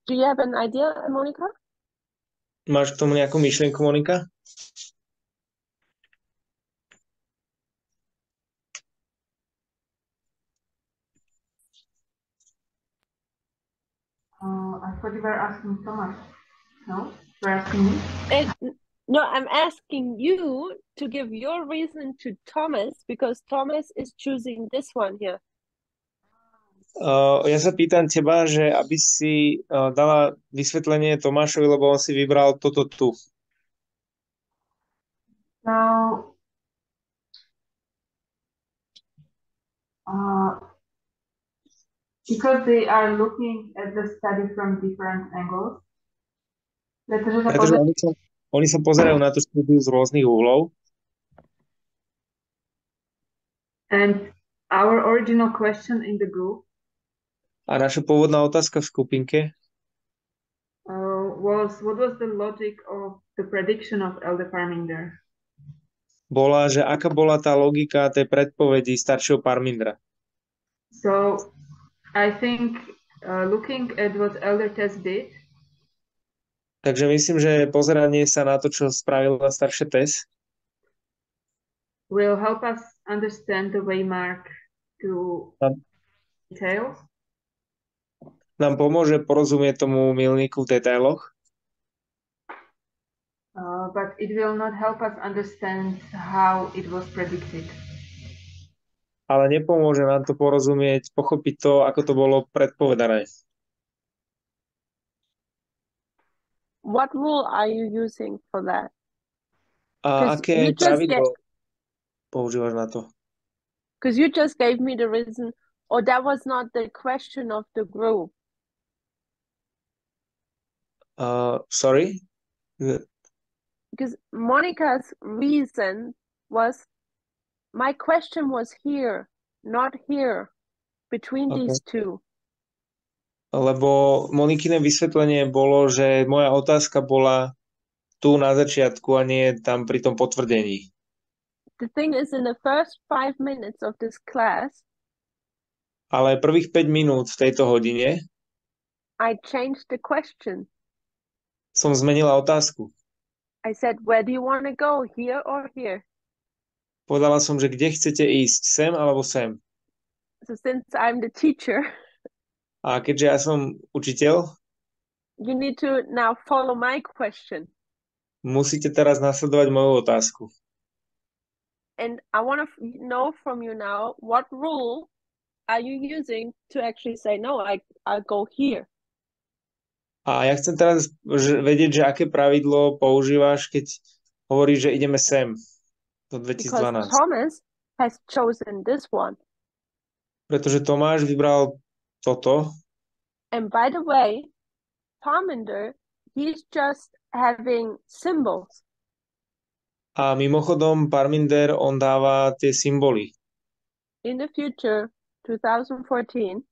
Do you have an idea, Monica? Máš k tomu nejakú myšlienku, Monika? I thought you were asking Thomas. No? You were asking me? No, I'm asking you to give your reason to Thomas because Thomas is choosing this one here. Ja sa pýtam teba, že aby si dala vysvetlenie Tomášovi, lebo on si vybral toto tu. So, because they are looking at the study from different angles, Pretože oni sa pozerajú na tú štúdiu z rôznych uhlov. And our original question in the group A naša pôvodná otázka v skupinke was, what was the logic of the prediction of Elder Parminder? bola, že aká bola tá logika tej predpovedi staršieho Parmindra. So, I think looking at what Elder Tess did, Takže myslím, že pozeranie sa na to, čo spravila staršia Tess, will help us understand the waymark to details. nám pomôže porozumieť tomu milníku v detailoch, but it will not help us understand how it was predicted. ale nepomôže nám to porozumieť, pochopiť to, ako to bolo predpovedané. What rule are you using for that? A 'Cause aké you just pravidlo používaš na to? Because you just gave me the reason, or that was not the question of the group. Sorry? Because Monica's reason was, my question was here, not here, between Okay. these two. Lebo Monikine vysvetlenie bolo, že moja otázka bola tu na začiatku a nie tam pri tom potvrdení. The thing is, in the first 5 minutes of this class, Ale prvých 5 minút v tejto hodine I changed the question. som zmenila otázku. I said, where do you want to go, here or here? Povedala som, že kde chcete ísť, sem alebo sem. So since I'm the teacher, A keďže ja som učiteľ, you need to now follow my question. musíte teraz nasledovať moju otázku. And I want to know from you now, what rule are you using to actually say, no, I'll go here? A ja chcem teraz vedieť, že aké pravidlo používaš, keď hovoríš, že ideme sem do Because 2012. Thomas has chosen this one. Pretože Tomáš vybral toto. And by the way, Parminder, he's just having symbols. A mimochodom Parminder, on dáva tie symboly. In the future, 2014,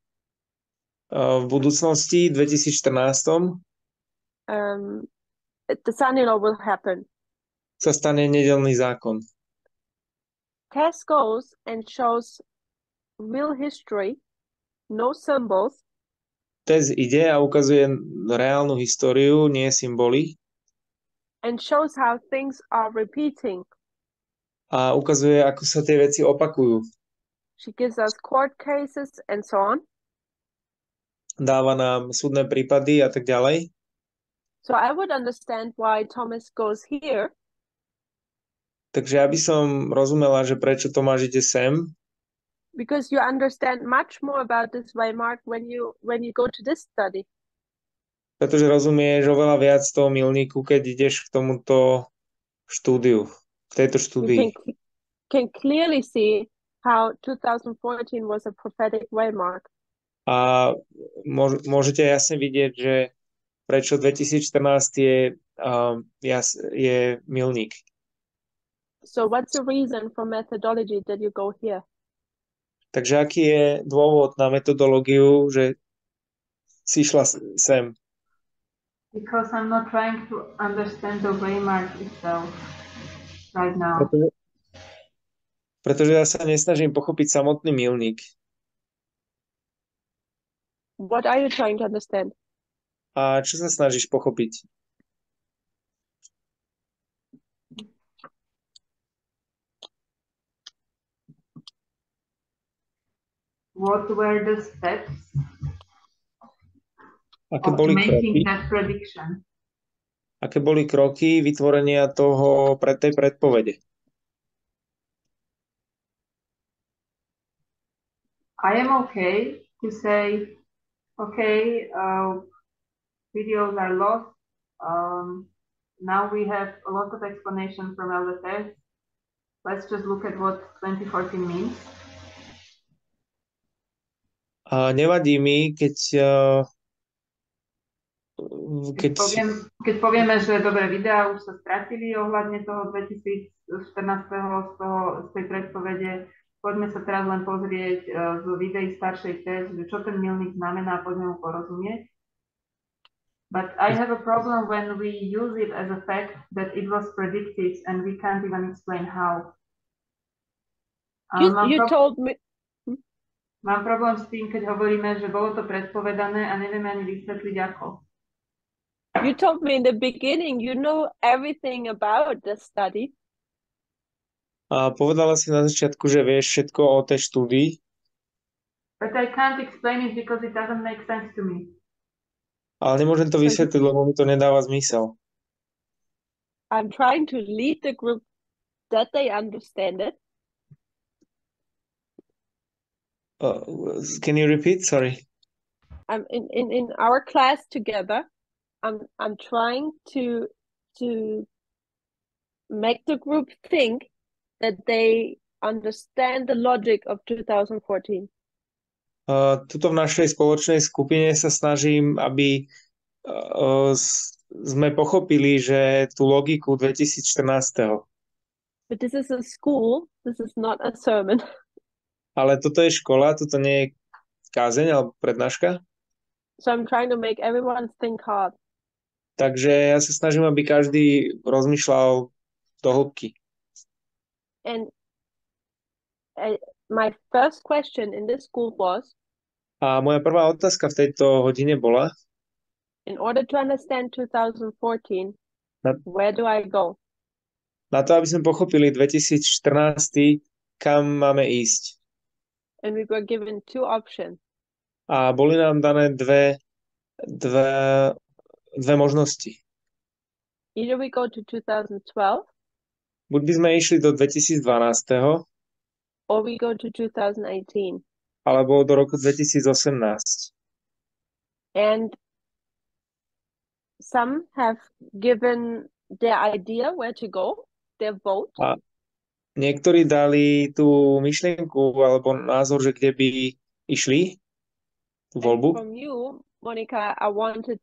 V budúcnosti 2014 the son-in-law will happen. sa stane nedeľný zákon. Tess goes and shows real history, no symbols, Tess ide a ukazuje reálnu históriu, nie symboly. and shows how things are repeating. A ukazuje, ako sa tie veci opakujú. She gives us court cases and so on. Dáva nám súdne prípady a tak ďalej. So I would understand why Thomas goes here, Takže ja by som rozumela, že prečo Tomáš ide sem, because you understand much more about this waymark when you go to this study. pretože rozumieš oveľa viac toho milníku, keď ideš k tomuto štúdiu, k tejto You štúdii. can clearly see how 2014 was a prophetic waymark. A môžete jasne vidieť, že prečo 2014 je milník. So what's the reason for methodology that you go here? Takže aký je dôvod na metodológiu, že si šla sem? Because I'm not trying to understand the waymark itself right now. Pretože ja sa nesnažím pochopiť samotný milník. What are you trying to understand? A čo sa snažíš pochopiť? What were the steps Aké of boli making kroky? that prediction? Aké boli kroky vytvorenia toho tej predpovede? I am okay to say, okay, videos are lost. Now we have a lot of explanation from LSS. Let's just look at what 2014 means. A nevadí mi, keď Keď povieme, že dobré videá už sa stratili ohľadne toho 2014. z tej predpovede, poďme sa teraz len pozrieť v videi staršej test, že čo ten milník znamená, poďme mu porozumieť. But I have a problem when we use it as a fact that it was predicted and we can't even explain how. Mám problém s tým, keď hovoríme, že bolo to predpovedané a nevieme ani vysvetliť ako. You told me in the beginning, you know everything about the study. A povedala si na začiatku, že vieš všetko o tej štúdii. But I can't explain it because it doesn't make sense to me. Ale nemôžem to vysvetliť, lebo mi to nedáva zmysel. I'm trying to lead the group that they understand it. Can you repeat? Sorry. I'm in our class together. I'm trying to make the group think that they understand the logic of 2014. Tuto v našej spoločnej skupine sa snažím, aby sme pochopili, že tú logiku 2014. But this is a school, this is not a sermon. Ale toto je škola, toto nie je kázeň alebo prednáška. So I'm trying to make everyone think hard. Takže ja sa snažím, aby každý rozmýšľal do hĺbky. And my first question in this school was, a moja prvá otázka v tejto hodine bola, in order to understand 2014, where do I go? Na to, aby sme pochopili 2014, kam máme ísť. And we were given two options. A boli nám dané dve možnosti. Either we go to 2012, buď by sme išli do 2012, or we go to 2018. Alebo do roku 2018. And some have given their idea where to go, their vote. A niektorí dali tú myšlienku alebo názor, že kde by išli tú voľbu. From you, Monica, I wanted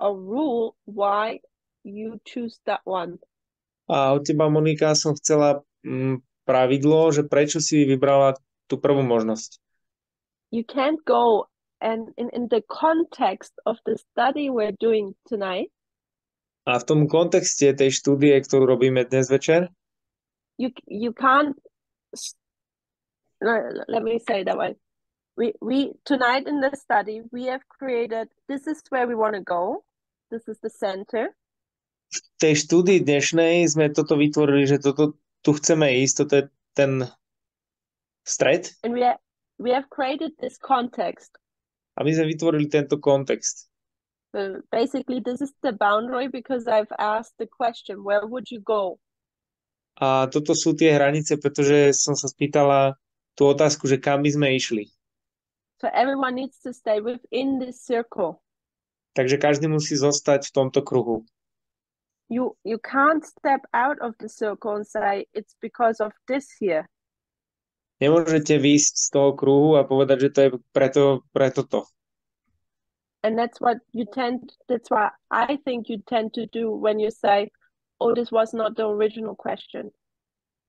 a rule why you choose that one. A od teba, Monika, som chcela pravidlo, že prečo si vybrala tú prvú možnosť. You can't go and in the context of the study we're doing tonight. A v tom kontexte tej štúdie, ktorú robíme dnes večer, you can't. Let me say that way. We tonight in the study we have created. This is where we want to go. This is the center. V tej štúdii dnešnej sme toto vytvorili, že tu chceme ísť. Toto je ten stred. And we have created this context. A my sme vytvorili tento kontext. So basically, this is the boundary because I've asked the question, where would you go? A toto sú tie hranice, pretože som sa spýtala tú otázku, že kam by sme išli. So everyone needs to stay within this circle. Takže každý musí zostať v tomto kruhu. You can't step out of the circle and say it's because of this here. Nemôžete výjsť z toho kruhu a povedať, že to je preto to. And that's why I think you tend to do when you say, oh, this was not the original question.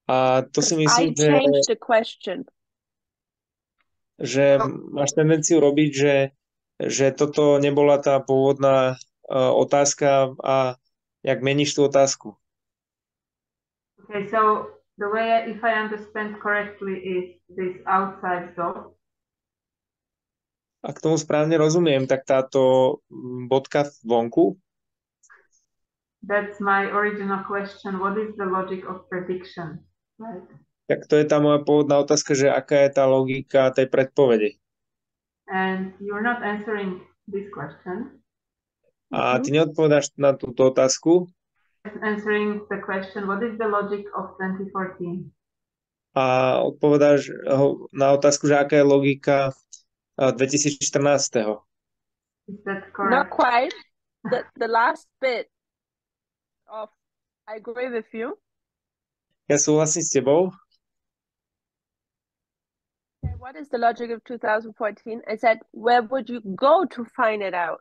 A to si 'Cause I myslím, changed the question. že máš tendenciu robiť, že toto nebola tá pôvodná otázka a jak meníš tú otázku. Okay, so the way, if I understand correctly, is this outside dot. Ak tomu správne rozumiem, tak táto bodka vonku, That's my original question. What is the logic of prediction? Right. tak to je tá moja pôvodná otázka, že aká je tá logika tej predpovede. And you're not answering this question. A ty neodpovedáš na túto otázku Answering the question, what is the logic of 2014? a odpovedáš na otázku, že aká je logika 2014. Is that Not correct? quite. The last bit of I agree with you. Ja súhlasím s tebou. Okay, what is the logic of 2014? I said, where would you go to find it out?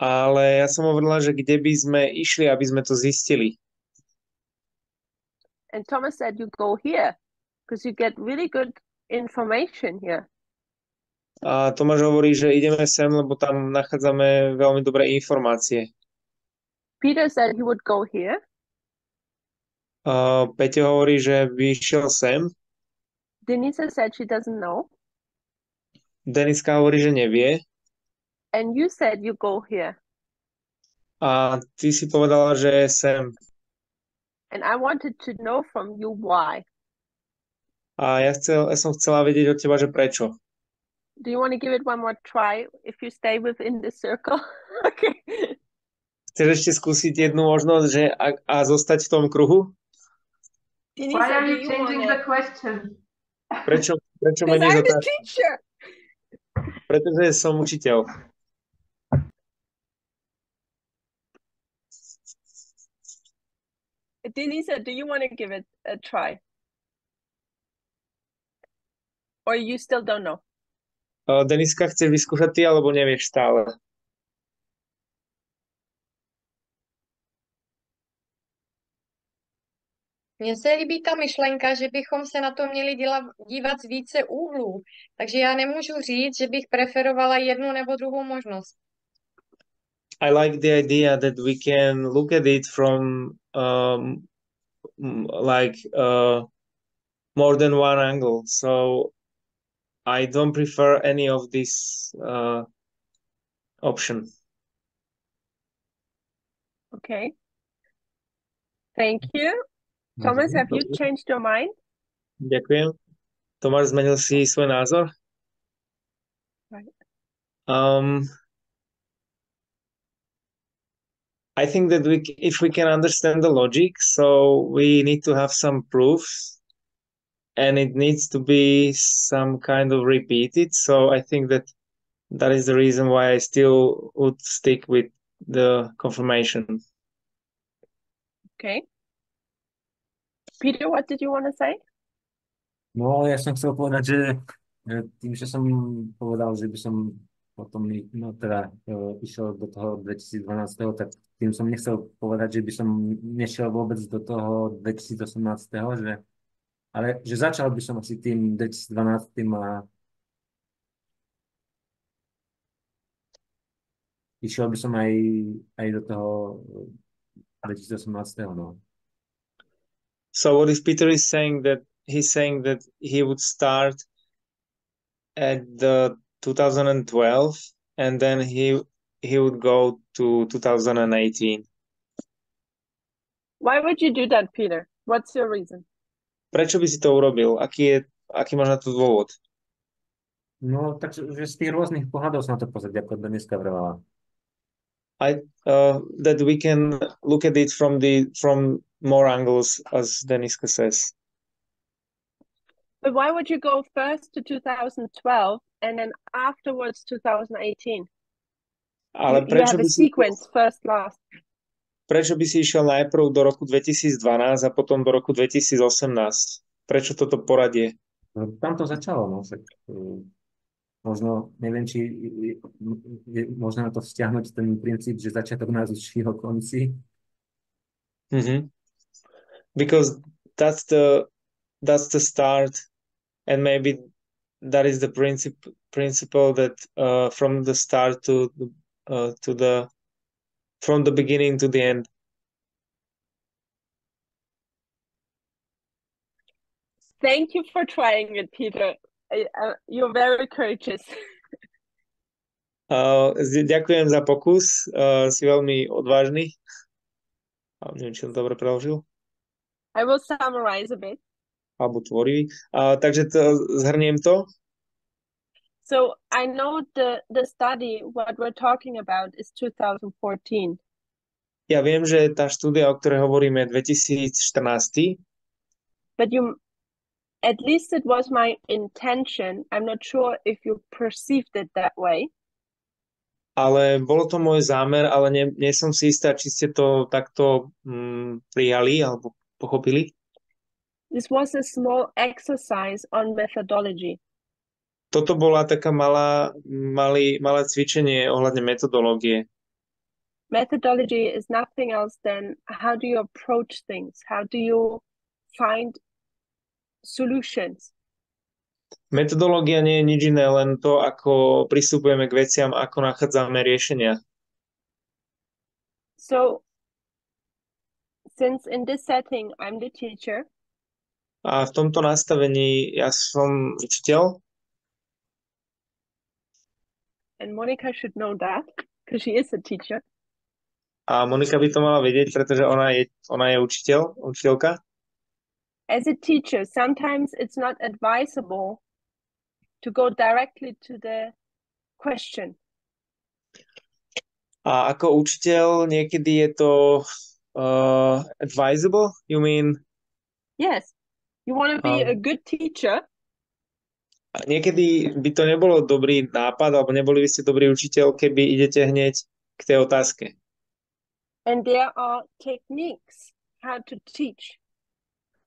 Ale ja som hovorila, že kde by sme išli, aby sme to zistili. And Thomas said, you go here because you get really good information here. A Tomáš hovorí, že ideme sem, lebo tam nachádzame veľmi dobré informácie. Peter said he would go here. Peťo hovorí, že by išiel sem. Denisa said she doesn't know. Deniska hovorí, že nevie. And you said you go here. A ty si povedala, že sem. And I wanted to know from you why. A ja som chcela vedieť od teba, že prečo. Do you want to give it one more try if you stay within the circle? Okay. Chceš ešte skúsiť jednu možnosť, že a zostať v tom kruhu? Why Denisa, are do you you changing wanna... the question? Prečo Because meníš I'm the otázku? teacher. Pretože som učiteľ. Denisa, do you want to give it a try? Or you still don't know? Deniska, chceš vyskúšať ty, alebo nevieš stále? Mně se líbí ta myšlenka, že bychom se na to měli dívat z více úhlů. Takže já nemůžu říct, že bych preferovala jednu nebo druhou možnost. I like the idea that we can look at it from more than one angle. So I don't prefer any of this option. Okay. Thank you. Thomas, have you changed your mind? Ďakujem. Tomáš, zmenil si svoj názor? Right. I think that if we can understand the logic, so we need to have some proofs, and it needs to be some kind of repeated. So I think that is the reason why I still would stick with the confirmation. Okay. Peter, what did you want to say? No, ja som chcel povedať, že tým, že som povedal, že by som potom išiel do toho 2012, tak tým som nechcel povedať, že by som nešiel vôbec do toho 2018, ale že začal by som asi tým 2012 a išiel by som aj do toho 2018, no. So what is Peter is saying that he's saying that he would start at the 2012 and then he would go to 2018. Why would you do that, Peter? What's your reason? Prečo by si to urobil? Aký máš na to dôvod? No, takže z tých rôznych pohľadov sa na to pozrieť, ako dneska vravala. That we can look at it from more angles, as Deniska says. But why would you go first to 2012 and then afterwards 2018? Ale You have a sequence, first, last. Prečo by si išiel najprv do roku 2012 a potom do roku 2018? Prečo toto poradie? No, tam to začalo, no, však, možno, neviem, či je možné na to vzťahnuť ten princíp, že začiatok nás učí o konci. Because that's the start, and maybe that is the principle that from the start from the beginning to the end. Thank you for trying it, Peter. You're very courageous. Ďakujem za pokus, si veľmi odvážny. Neviem, či som dobre preložil. I will summarize a bit. Alebo tvorivý. Takže zhrniem to. So I know the study, what we're talking about is 2014. Ja viem, že tá štúdia, o ktorej hovoríme, je 2014. But at least it was my intention. I'm not sure if you perceived it that way. Ale bolo to môj zámer, ale nie som si istá, či ste to takto prijali alebo pochopili. This was a small exercise on methodology. Toto bola taká malé cvičenie ohľadne metodológie. Methodology is nothing else than how do you approach things? How do you find solutions? Metodológia nie je nič iné, len to, ako pristupujeme k veciam, ako nachádzame riešenia. So, since in this setting I'm the teacher. A v tomto nastavení ja som učiteľ. And Monica should know that, because she is a teacher. A Monika by to mala vedieť, pretože ona je učiteľka. As a teacher, sometimes it's not advisable to go directly to the question. A ako učiteľ niekedy je to advisable? You mean? Yes. You want to be a good teacher? Niekedy by to nebolo dobrý nápad, alebo neboli by ste dobrý učiteľ, keby idete hneď k tej otázke. And there are techniques how to teach.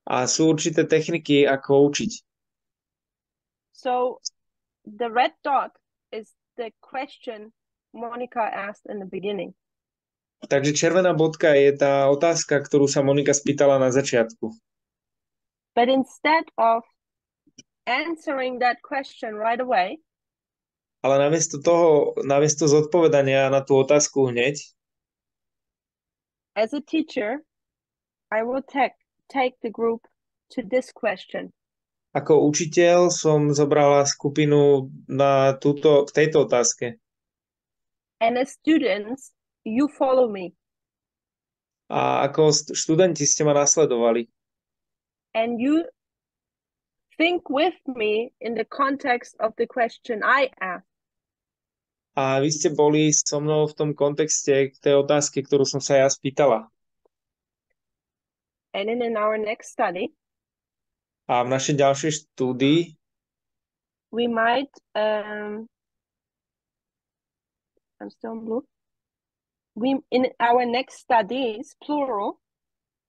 A sú určité techniky, ako učiť. So the red dot is the question Monica asked in the beginning. Takže červená bodka je tá otázka, ktorú sa Monika spýtala na začiatku. But instead of answering that question right away, ale namiesto zodpovedania na tú otázku hneď, as a teacher, I will take the group to this question. Ako učiteľ som zobrala skupinu k tejto otázke. And as students, you follow me. A ako študenti ste ma nasledovali. And you think with me in the context of the question I asked. A vy ste boli so mnou v tom kontexte tej otázky, ktorú som sa ja spýtala. And in our next study, a v našej ďalšej štúdii we might I'm still in blue. In our next studies, plural,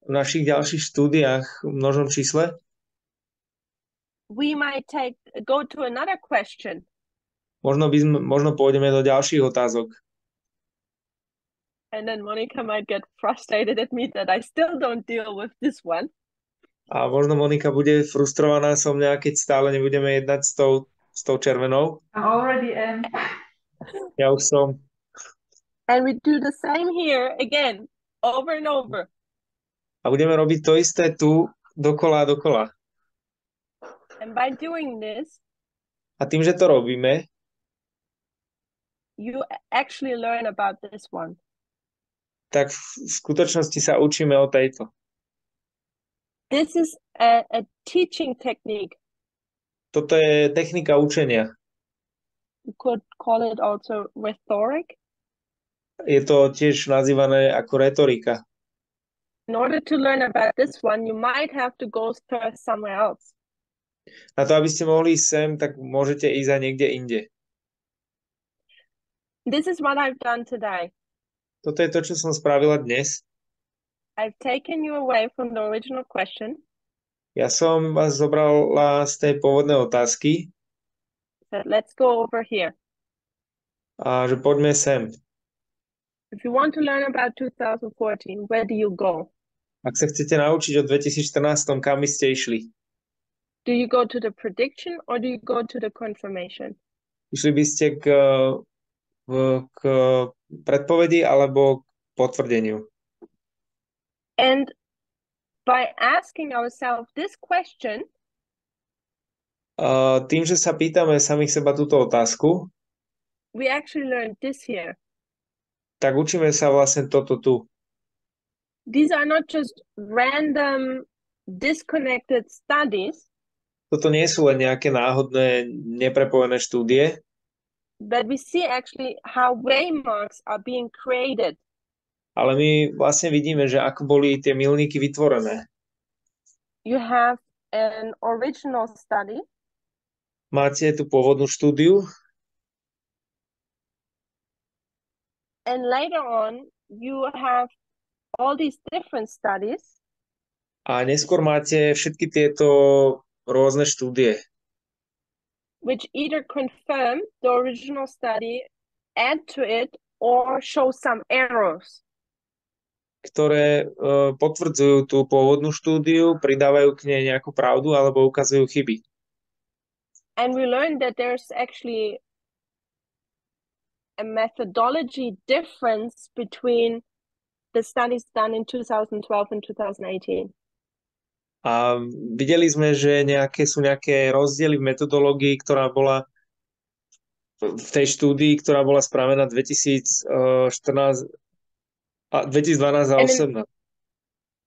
v našich ďalších štúdiách v množnom čísle we might go to another question. Možno pôjdeme do ďalších otázok. And then Monica might get frustrated at me that I still don't deal with this one. A možno Monika bude frustrovaná so mňa, keď stále nebudeme jednať s tou červenou. I already am. Ja už som. And we do the same here again, over and over. A budeme robiť to isté tu, dokola. And by doing this, a tým, že to robíme, you actually learn about this one. Tak v skutočnosti sa učíme o tejto. This is a teaching technique. Toto je technika učenia. You could call it also rhetoric. Je to tiež nazývané ako retorika. In order to learn about this one, you might have to go first somewhere else. Na to, aby ste mohli ísť sem, tak môžete ísť aj niekde inde. This is what I've done today. Toto je to, čo som spravila dnes. I've taken you away from the original question. Ja som vás zobrala z tej pôvodnej otázky Said, let's go over here. a že poďme sem. If you want to learn about 2014, where do you go? Ak sa chcete naučiť o 2014, kam by ste išli? Do you go to the prediction or do you go to the confirmation? Išli by ste k predpovedi alebo k potvrdeniu? And by asking ourselves this question, Tým, že sa pýtame samých seba túto otázku, we actually learn this here. tak učíme sa vlastne toto tu. These are not just random, disconnected studies, Toto nie sú len nejaké náhodné, neprepojené štúdie, but we see actually how waymarks are being created. ale my vlastne vidíme, že ako boli tie milníky vytvorené. You have an original study, Máte tú pôvodnú štúdiu and later on you have all these different studies, a neskôr máte všetky tieto rôzne štúdie, which either confirm the original study, add to it, or show some errors. ktoré potvrdzujú tú pôvodnú štúdiu, pridávajú k nej nejakú pravdu alebo ukazujú chyby. And we learned that there's actually a methodology difference between the studies done in 2012 and 2018. A videli sme, že sú nejaké rozdiely v metodológii, ktorá bola v tej štúdii, ktorá bola spravená 2012 a 2018.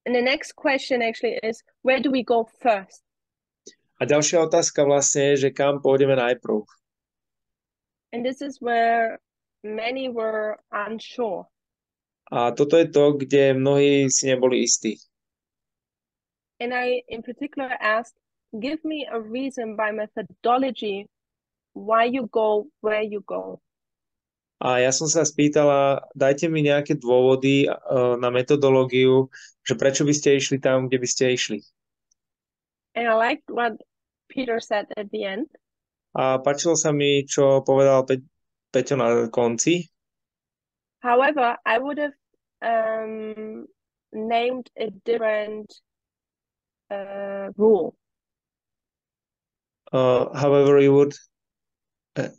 And the next question actually is, where do we go first? A ďalšia otázka vlastne je, že kam pôjdeme najprv. And this is where many were unsure. A toto je to, kde mnohí si neboli istí. And I, in particular, asked, give me a reason by methodology why you go where you go. A ja som sa spýtala, dajte mi nejaké dôvody na metodológiu, že prečo by ste išli tam, kde by ste išli. And I liked what Peter said at the end. A páčilo sa mi, čo povedal Peťo na konci. However, I would have named a different rule. However, you would...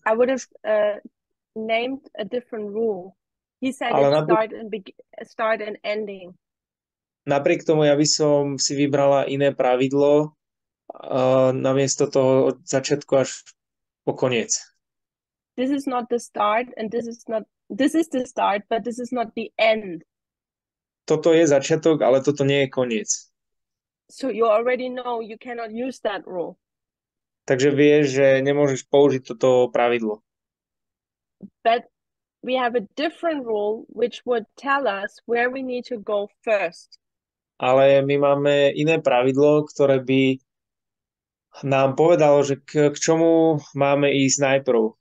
I would have named a different rule. He said Ale it's start and ending. Napriek tomu ja by som si vybrala iné pravidlo namiesto toho od začiatku až po koniec. This is not the start and this is the start, but this is not the end. Toto je začiatok, ale toto nie je koniec. So you already know you cannot use that rule. Takže vieš, že nemôžeš použiť toto pravidlo. But we have a different rule which would tell us where we need to go first. Ale my máme iné pravidlo, ktoré by nám povedalo, že k čomu máme ísť najprv.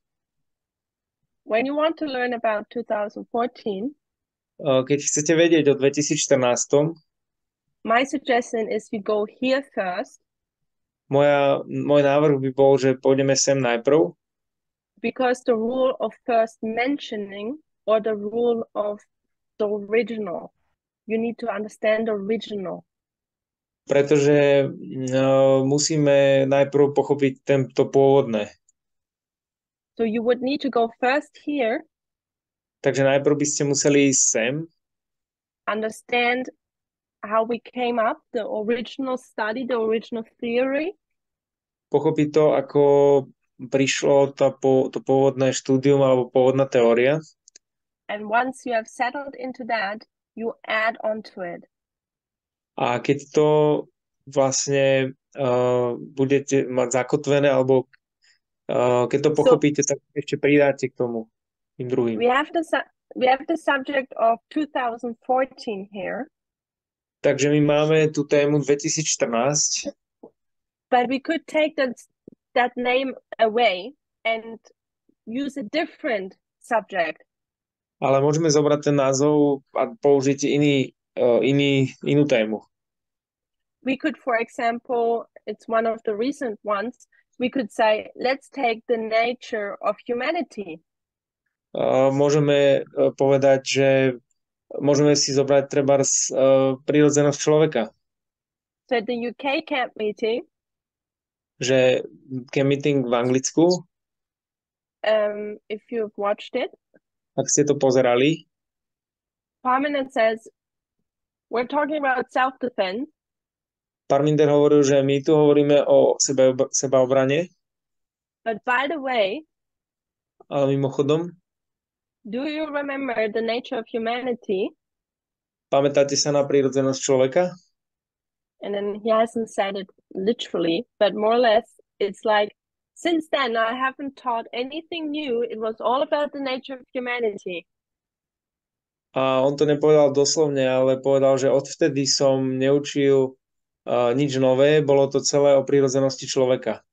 When you want to learn about 2014, keď chcete vedieť o 2014, my suggestion is we go here first. Môj návrh by bol, že pôjdeme sem najprv. Because the rule of first mentioning or the rule of the original, you need to understand the original. Pretože musíme najprv pochopiť to pôvodné. So you would need to go first here. Takže najprv by ste museli ísť sem. Understand how we came up, the original study, the original theory. Pochopiť to, ako prišlo to pôvodné štúdium alebo pôvodná teória. And once you have settled into that, you add on to it. A keď to vlastne budete mať zakotvené, alebo keď to pochopíte, tak ešte pridáte k tomu tým druhým. We have the subject of 2014 here. Takže my máme tú tému 2014. But we could take that name away and use a different subject. ale môžeme zobrať ten názov a použiť inú tému. We could, for example, it's one of the recent ones, we could say, let's take the nature of humanity. Môžeme povedať, že môžeme si zobrať trebárs prírodzenosť človeka. So at the UK camp meeting, Že camp meeting v Anglicku, if you've watched it, ak ste to pozerali, Parminder says, we're talking about self-defense, Parminder hovoril, že my tu hovoríme o sebaobrane, but by the way, ale mimochodom, do you remember the nature of humanity? pamätáte sa na prírodzenosť človeka? And then he hasn't said it literally, but more or less, it's like, since then, I haven't taught anything new. It was all about the nature of humanity. A on to nepovedal doslovne, ale povedal, že odvtedy som neučil nič nové, bolo to celé o prírodzenosti človeka.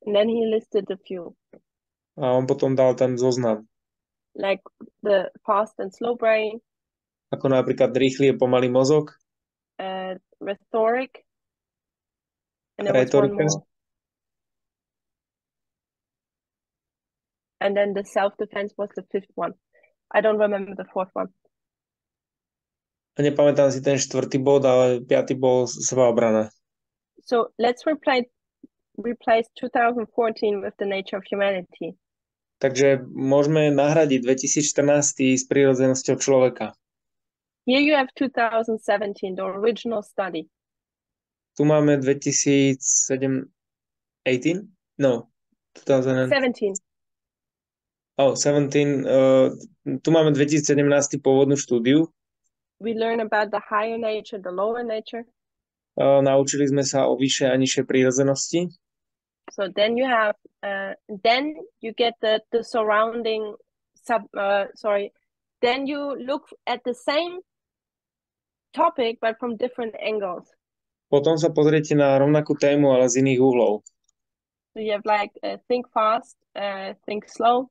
And then he listed a few, A on potom dal ten zoznam, like the fast and slow brain, ako napríklad rýchly a pomalý mozog, rhetoric, and there was one retorika more. And then the self-defense was the fifth one. I don't remember the fourth one. a nepamätám si ten štvrtý bod, ale piatý bol sebaobrana. So let's replace 2014 with the nature of humanity. Takže môžeme nahradiť 2014 s prírodzenosťou človeka. Here you have 2017, the original study. Tu máme 2007, 18? No, 2000. 17. Oh, 17. Tu máme 2017 pôvodnú štúdiu. We learn about the higher nature, the lower nature. Naučili sme sa o vyššej a nižšej prírodzenosti. So then you have, then you get the surrounding then you look at the same topic, but from different angles. Potom sa pozriete na rovnakú tému, ale z iných uhlov. So you have like think fast, think slow.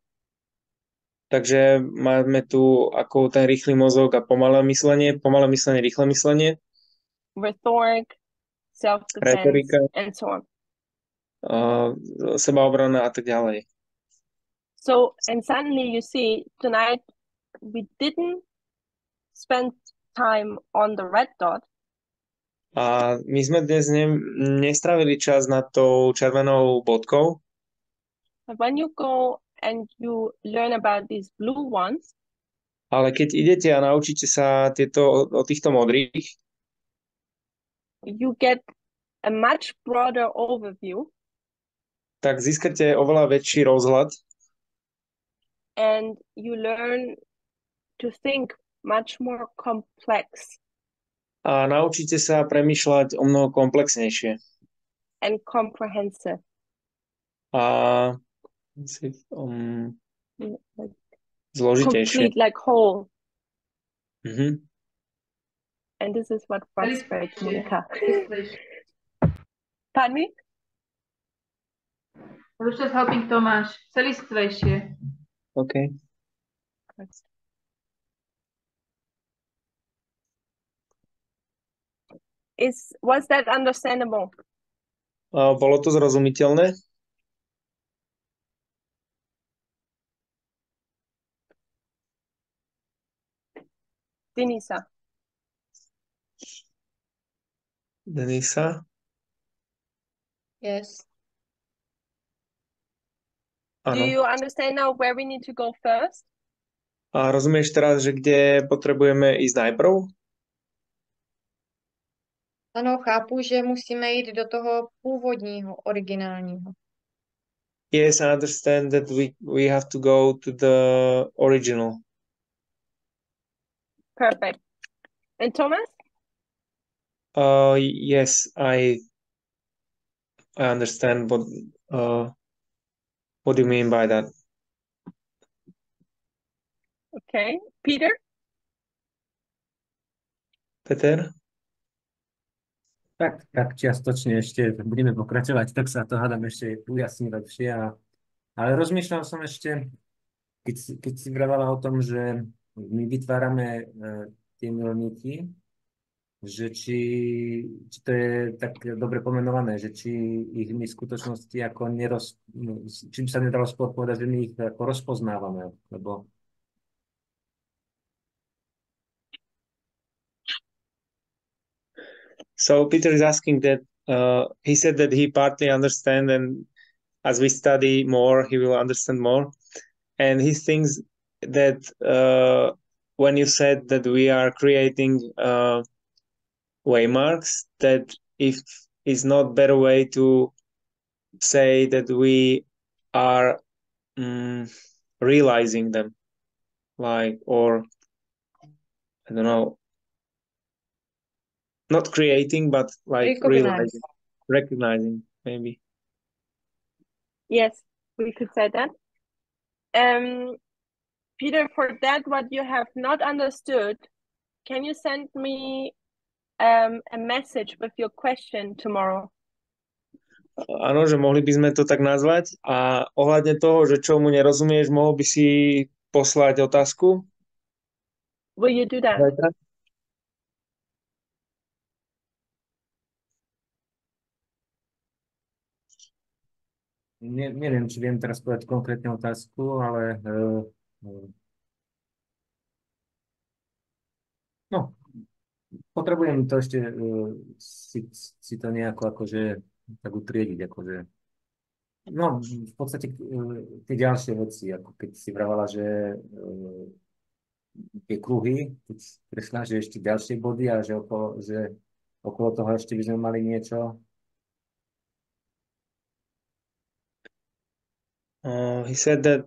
Takže máme tu ako ten rýchly mozog a pomalé myslenie, rýchle myslenie, rhetoric, self-defense, retorika, and so on. sebaobrana a tak ďalej. So, and suddenly you see, tonight we didn't spend time on the red dot. A my sme dnes nestravili čas nad tou červenou bodkou, But when you go and you learn about these blue ones, ale keď idete a naučíte sa o týchto modrých, you get a much broader overview. Tak získate oveľa väčší rozhľad and you learn to think much more complex a naučíte sa premýšľať o mnoho komplexnejšie and comprehensive. a zložitejšie. Complete, like whole. Mhm. And this is what frustrates Monica. Pardon me? I was just helping Tomáš. Celistvejšie. OK. Was that understandable? Bolo to zrozumiteľné? Denisa. Yes. Do Áno. you understand now where we need to go first? A rozumieš teraz, že kde potrebujeme ísť najprv? Ano, chápu, že musíme jít do toho původního, originálního. Yes, I understand that we have to go to the original. Perfect. And Thomas? Yes, I understand what do you mean by that? Okay. Peter? Peter? Tak čiastočne ešte budeme pokračovať, tak sa to hádam ešte ujasní lepšie. Ale rozmýšľal som ešte, keď si vravala o tom, že my vytvárame tie milníky, že či to je tak dobre pomenované, že či ich my v skutočnosti ako čím sa nedalo skôr povedať, že my ich ako rozpoznávame, lebo So Peter is asking that he said that he partly understand, and as we study more, he will understand more. And he thinks that when you said that we are creating waymarks, that if is not better way to say that we are realizing them, like, or I don't know, not creating, but like Recognize. recognizing, maybe. Yes, we could say that. Peter, for that, what you have not understood, can you send me a message with your question tomorrow? Áno, že mohli by sme to tak nazvať. A ohľadne toho, že čo mu nerozumieš, mohol by si poslať otázku? Will you do that? Zajtra? neviem, či viem teraz povedať konkrétne otázku, ale no, potrebujem to ešte si to nejako akože tak utriediť, akože no, v podstate tie ďalšie veci, ako keď si vravala, že tie kruhy, keď prešla, že ešte ďalšie body a že okolo toho ešte by sme mali niečo. He said that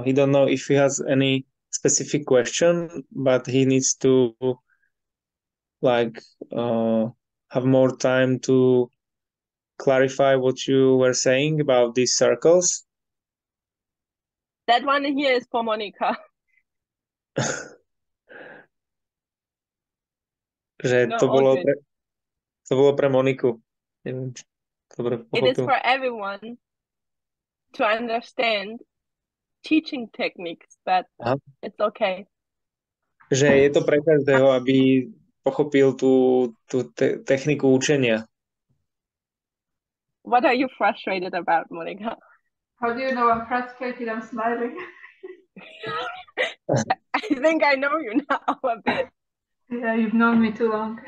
he don't know if he has any specific question, but he needs to like have more time to clarify what you were saying about these circles. That one here is for Monica. Že No, to all good. bolo pre Moniku. Neviem, či dobre It is pochopil. for everyone to understand teaching techniques, but Aha. it's okay. Že je to pre každého, aby pochopil tú techniku učenia. What are you frustrated about, Monica? How do you know I'm frustrated? I'm smiling. I think I know you now a bit. Yeah, you've known me too long.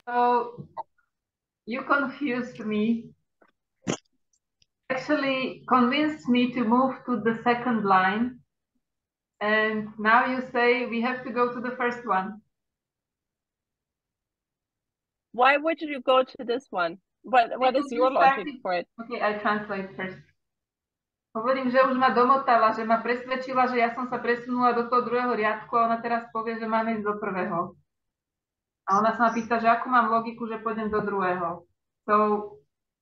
So you confused me. Actually convinced me to move to the second line. And now you say we have to go to the first one. Why would you go to this one? What is Because your you logic started- for it? Okay, I translate first. Hovorím, že už ma domotala, že ma presvedčila, že ja som sa presunula do toho druhého riadku a ona teraz povie, že mám ísť do prvého. A ona sa ma pýta, že akú mám logiku, že pôjdem do druhého. So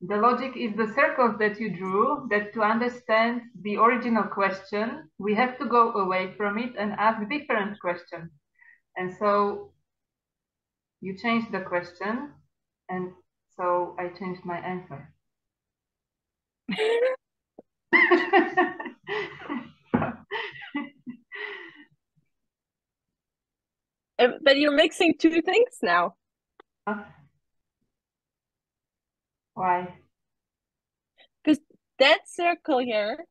the logic is the circles that you drew, that to understand the original question, we have to go away from it and ask different questions. And so you changed the question, and so I changed my answer. But you're mixing two things now. Why? Because that circle here,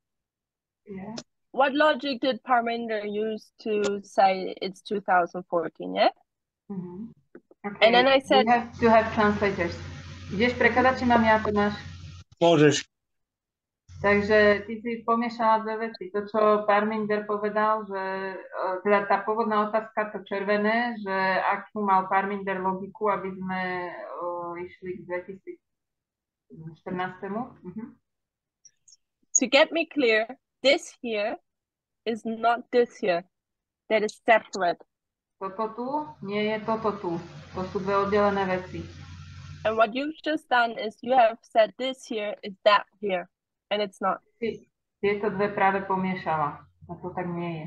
Yeah. what logic did Parminder use to say it's 2014, yeah? Mm-hmm. Okay. And then I said- we have to have translators. Ideš prekladať, či mám ja, Tomáš? Môžeš. Takže ty si pomiešala dve veci. To, čo Parminder povedal, že teda tá pôvodná otázka, to červené, že akú mal Parminder logiku, aby sme išli k 2014. To get me clear, this here is not this here. That is separate. Toto tu nie je toto tu. To sú dve oddelené veci. And what you've just done is you have said this here is that here. And it's not. Tieto dve práve pomiešala. A to tak nie je.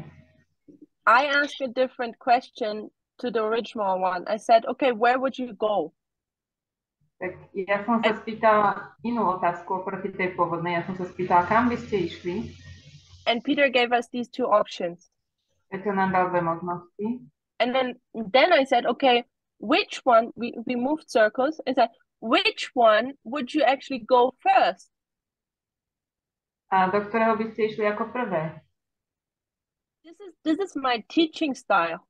I asked a different question to the original one. I said, okay, where would you go? Tak ja som sa spýtala inú otázku oproti tej pôvodnej. Ja som sa spýtala, kam by ste išli? And Peter gave us these two options. Preto nám dal dve možnosti. And then I said, okay, which one, we moved circles, and said, which one would you actually go first? A do ktorého by ste išli ako prvé? This is my teaching style,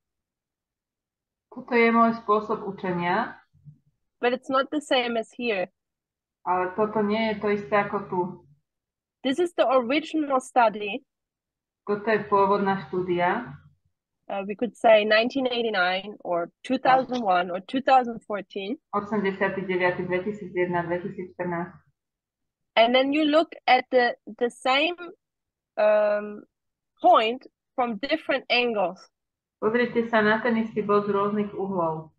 Toto je môj spôsob učenia, but it's not the same as here. ale toto nie je to isté ako tu. This is the original study. Toto je pôvodná štúdia. We could say 1989 or 2001 or 2014. 89, 2001, 2014. And then you look at the same point from different angles. Pozrite sa na ten istý bod z rôznych uhlov.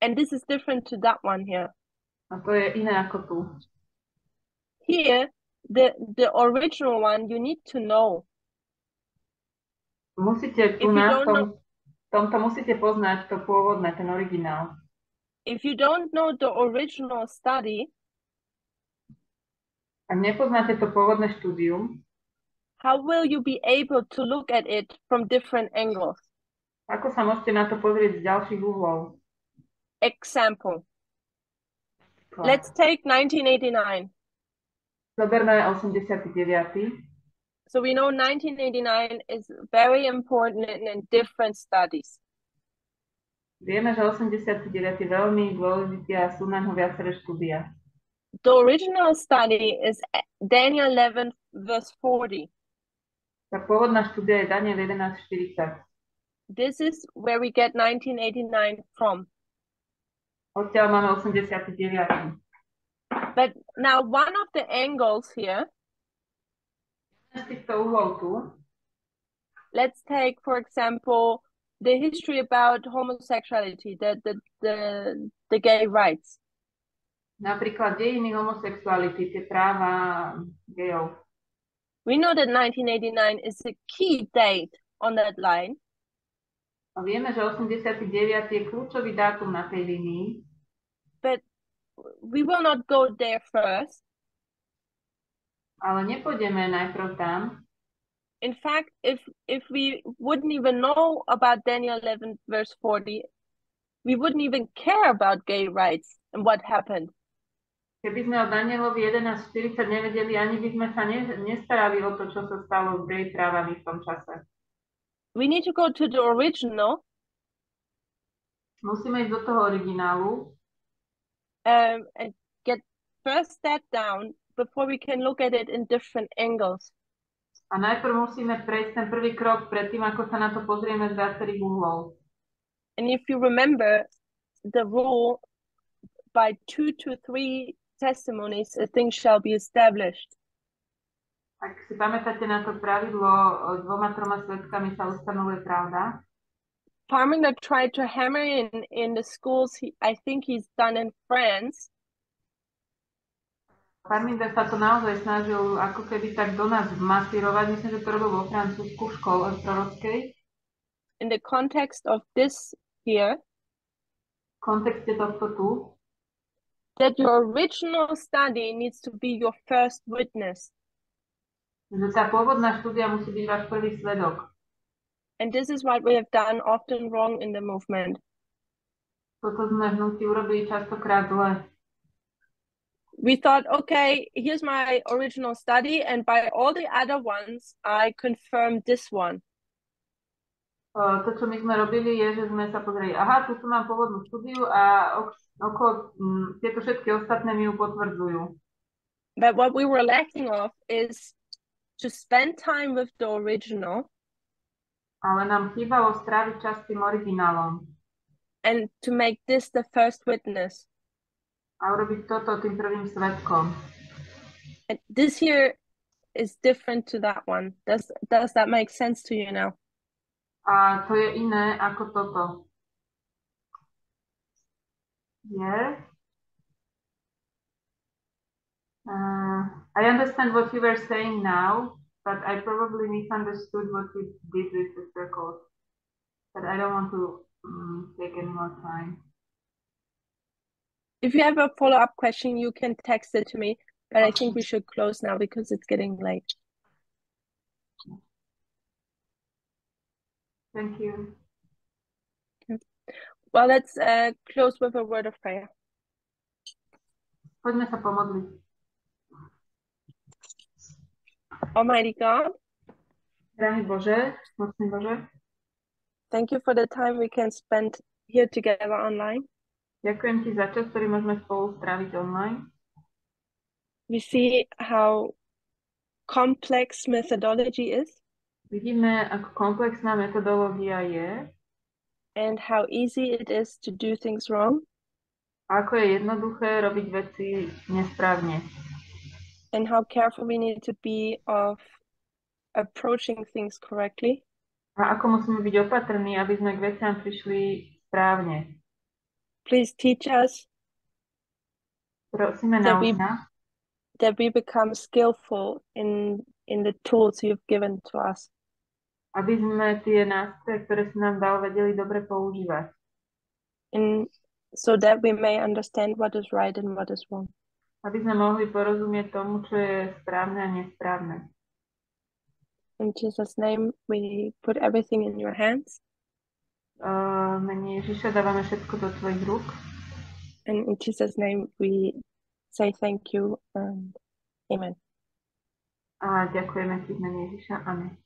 And this is different to that one here. A to je iné ako tu. Here, the original one, you need to know. Musíte tu tomto musíte poznať to pôvodné, ten originál. If you don't know the original study, ak nepoznáte to pôvodné štúdium, how will you be able to look at it from different angles? ako sa môžete na to pozrieť z ďalších uhlov? Example. Let's take 1989. Zoberme 89. So we know 1989 is very important in different studies. Vieme, že 89 je veľmi dôležitý a sú na ňo viaceré štúdia. The original study is Daniel 11 verse 40. Tá pôvodná štúdia je Daniel 11:40. This is where we get 1989 from. Odtiaľ máme 89. But now one of the angles here, Z týchto uhlov tu, let's take, for example, the history about homosexuality, the gay rights. napríklad dejiny homosexuality, tie práva gejov. We know that 1989 is a key date on that line. A vieme, že 89 je kľúčový dátum na tej línii. But we will not go there first. Ale nepôjdeme najprv tam. In fact, if we wouldn't even know about Daniel 11 verse 40, we wouldn't even care about gay rights and what happened. Keby sme o Danielovi 11:40 nevedeli, ani by sme sa nestarali o to, čo sa stalo s gay právami v tom čase. We need to go to the original. Musíme ísť do toho originálu. And get first that down before we can look at it in different angles. A najprv musíme prejsť ten prvý krok pred tým, ako sa na to pozrieme z viacerých uhlov. And if you remember the rule, by 2 to 3 testimonies, a thing shall be established. Ak si pamätáte na to pravidlo, 2-3 svedkami sa ustanovuje pravda. Parminder tried to hammer in the schools. I think he's done in France. Parminder sa to naozaj snažil ako keby tak do nás vmasírovať. Myslím, že to robil vo Francúzsku v škole prorockej. In the context of this here, V kontexte tohto tu, that your original study needs to be your first witness. že tá pôvodná štúdia musí byť váš prvý svedok. And this is what we have done often wrong in the movement. Toto sme v hnutí urobili častokrát zle. We thought, okay, here's my original study, and by all the other ones, I confirm this one. To, čo my sme robili, je, že sme sa pozreli, aha, tu mám pôvodnú štúdiu a okolo tieto všetky ostatné mi ju potvrdzujú. But what we were lacking of is to spend time with the original. Ale nám chýbalo stráviť čas tým originálom. And to make this the first witness. A urobiť toto tým prvým svedkom. And this here is different to that one. Does that make sense to you now? A to je iné ako toto. Yes. I understand what you were saying now, but I probably misunderstood what you did with the circles. But I don't want to take any more time. If you have a follow-up question, you can text it to me, but I think we should close now because it's getting late. Thank you. Well, let's close with a word of prayer. Poďme sa pomodliť. Almighty God, Drahý Bože, mocný Bože, thank you for the time we can spend here together online. ďakujem Ti za čas, ktorý môžeme spolu stráviť online. We see how complex methodology is Vidíme, ako komplexná metodológia je and how easy it is to do things wrong. a ako je jednoduché robiť veci nesprávne. And how careful we need to be of approaching things correctly. A ako musíme byť opatrní, aby sme k veciam prišli správne. Please teach us Prosíme, that nauč nás, that we become skillful in the tools you've given to us. aby sme tie nástroje, ktoré si nám dal, vedeli dobre používať. And so that we may understand what is right and what is wrong. Aby sme mohli porozumieť tomu, čo je správne a nesprávne. In Jesus' name, we put everything in your hands. Mene Ježiša dávame všetko do tvojich rúk. And in Jesus' name, we say thank you and amen. A ďakujeme ti v mene Ježiša. Amen.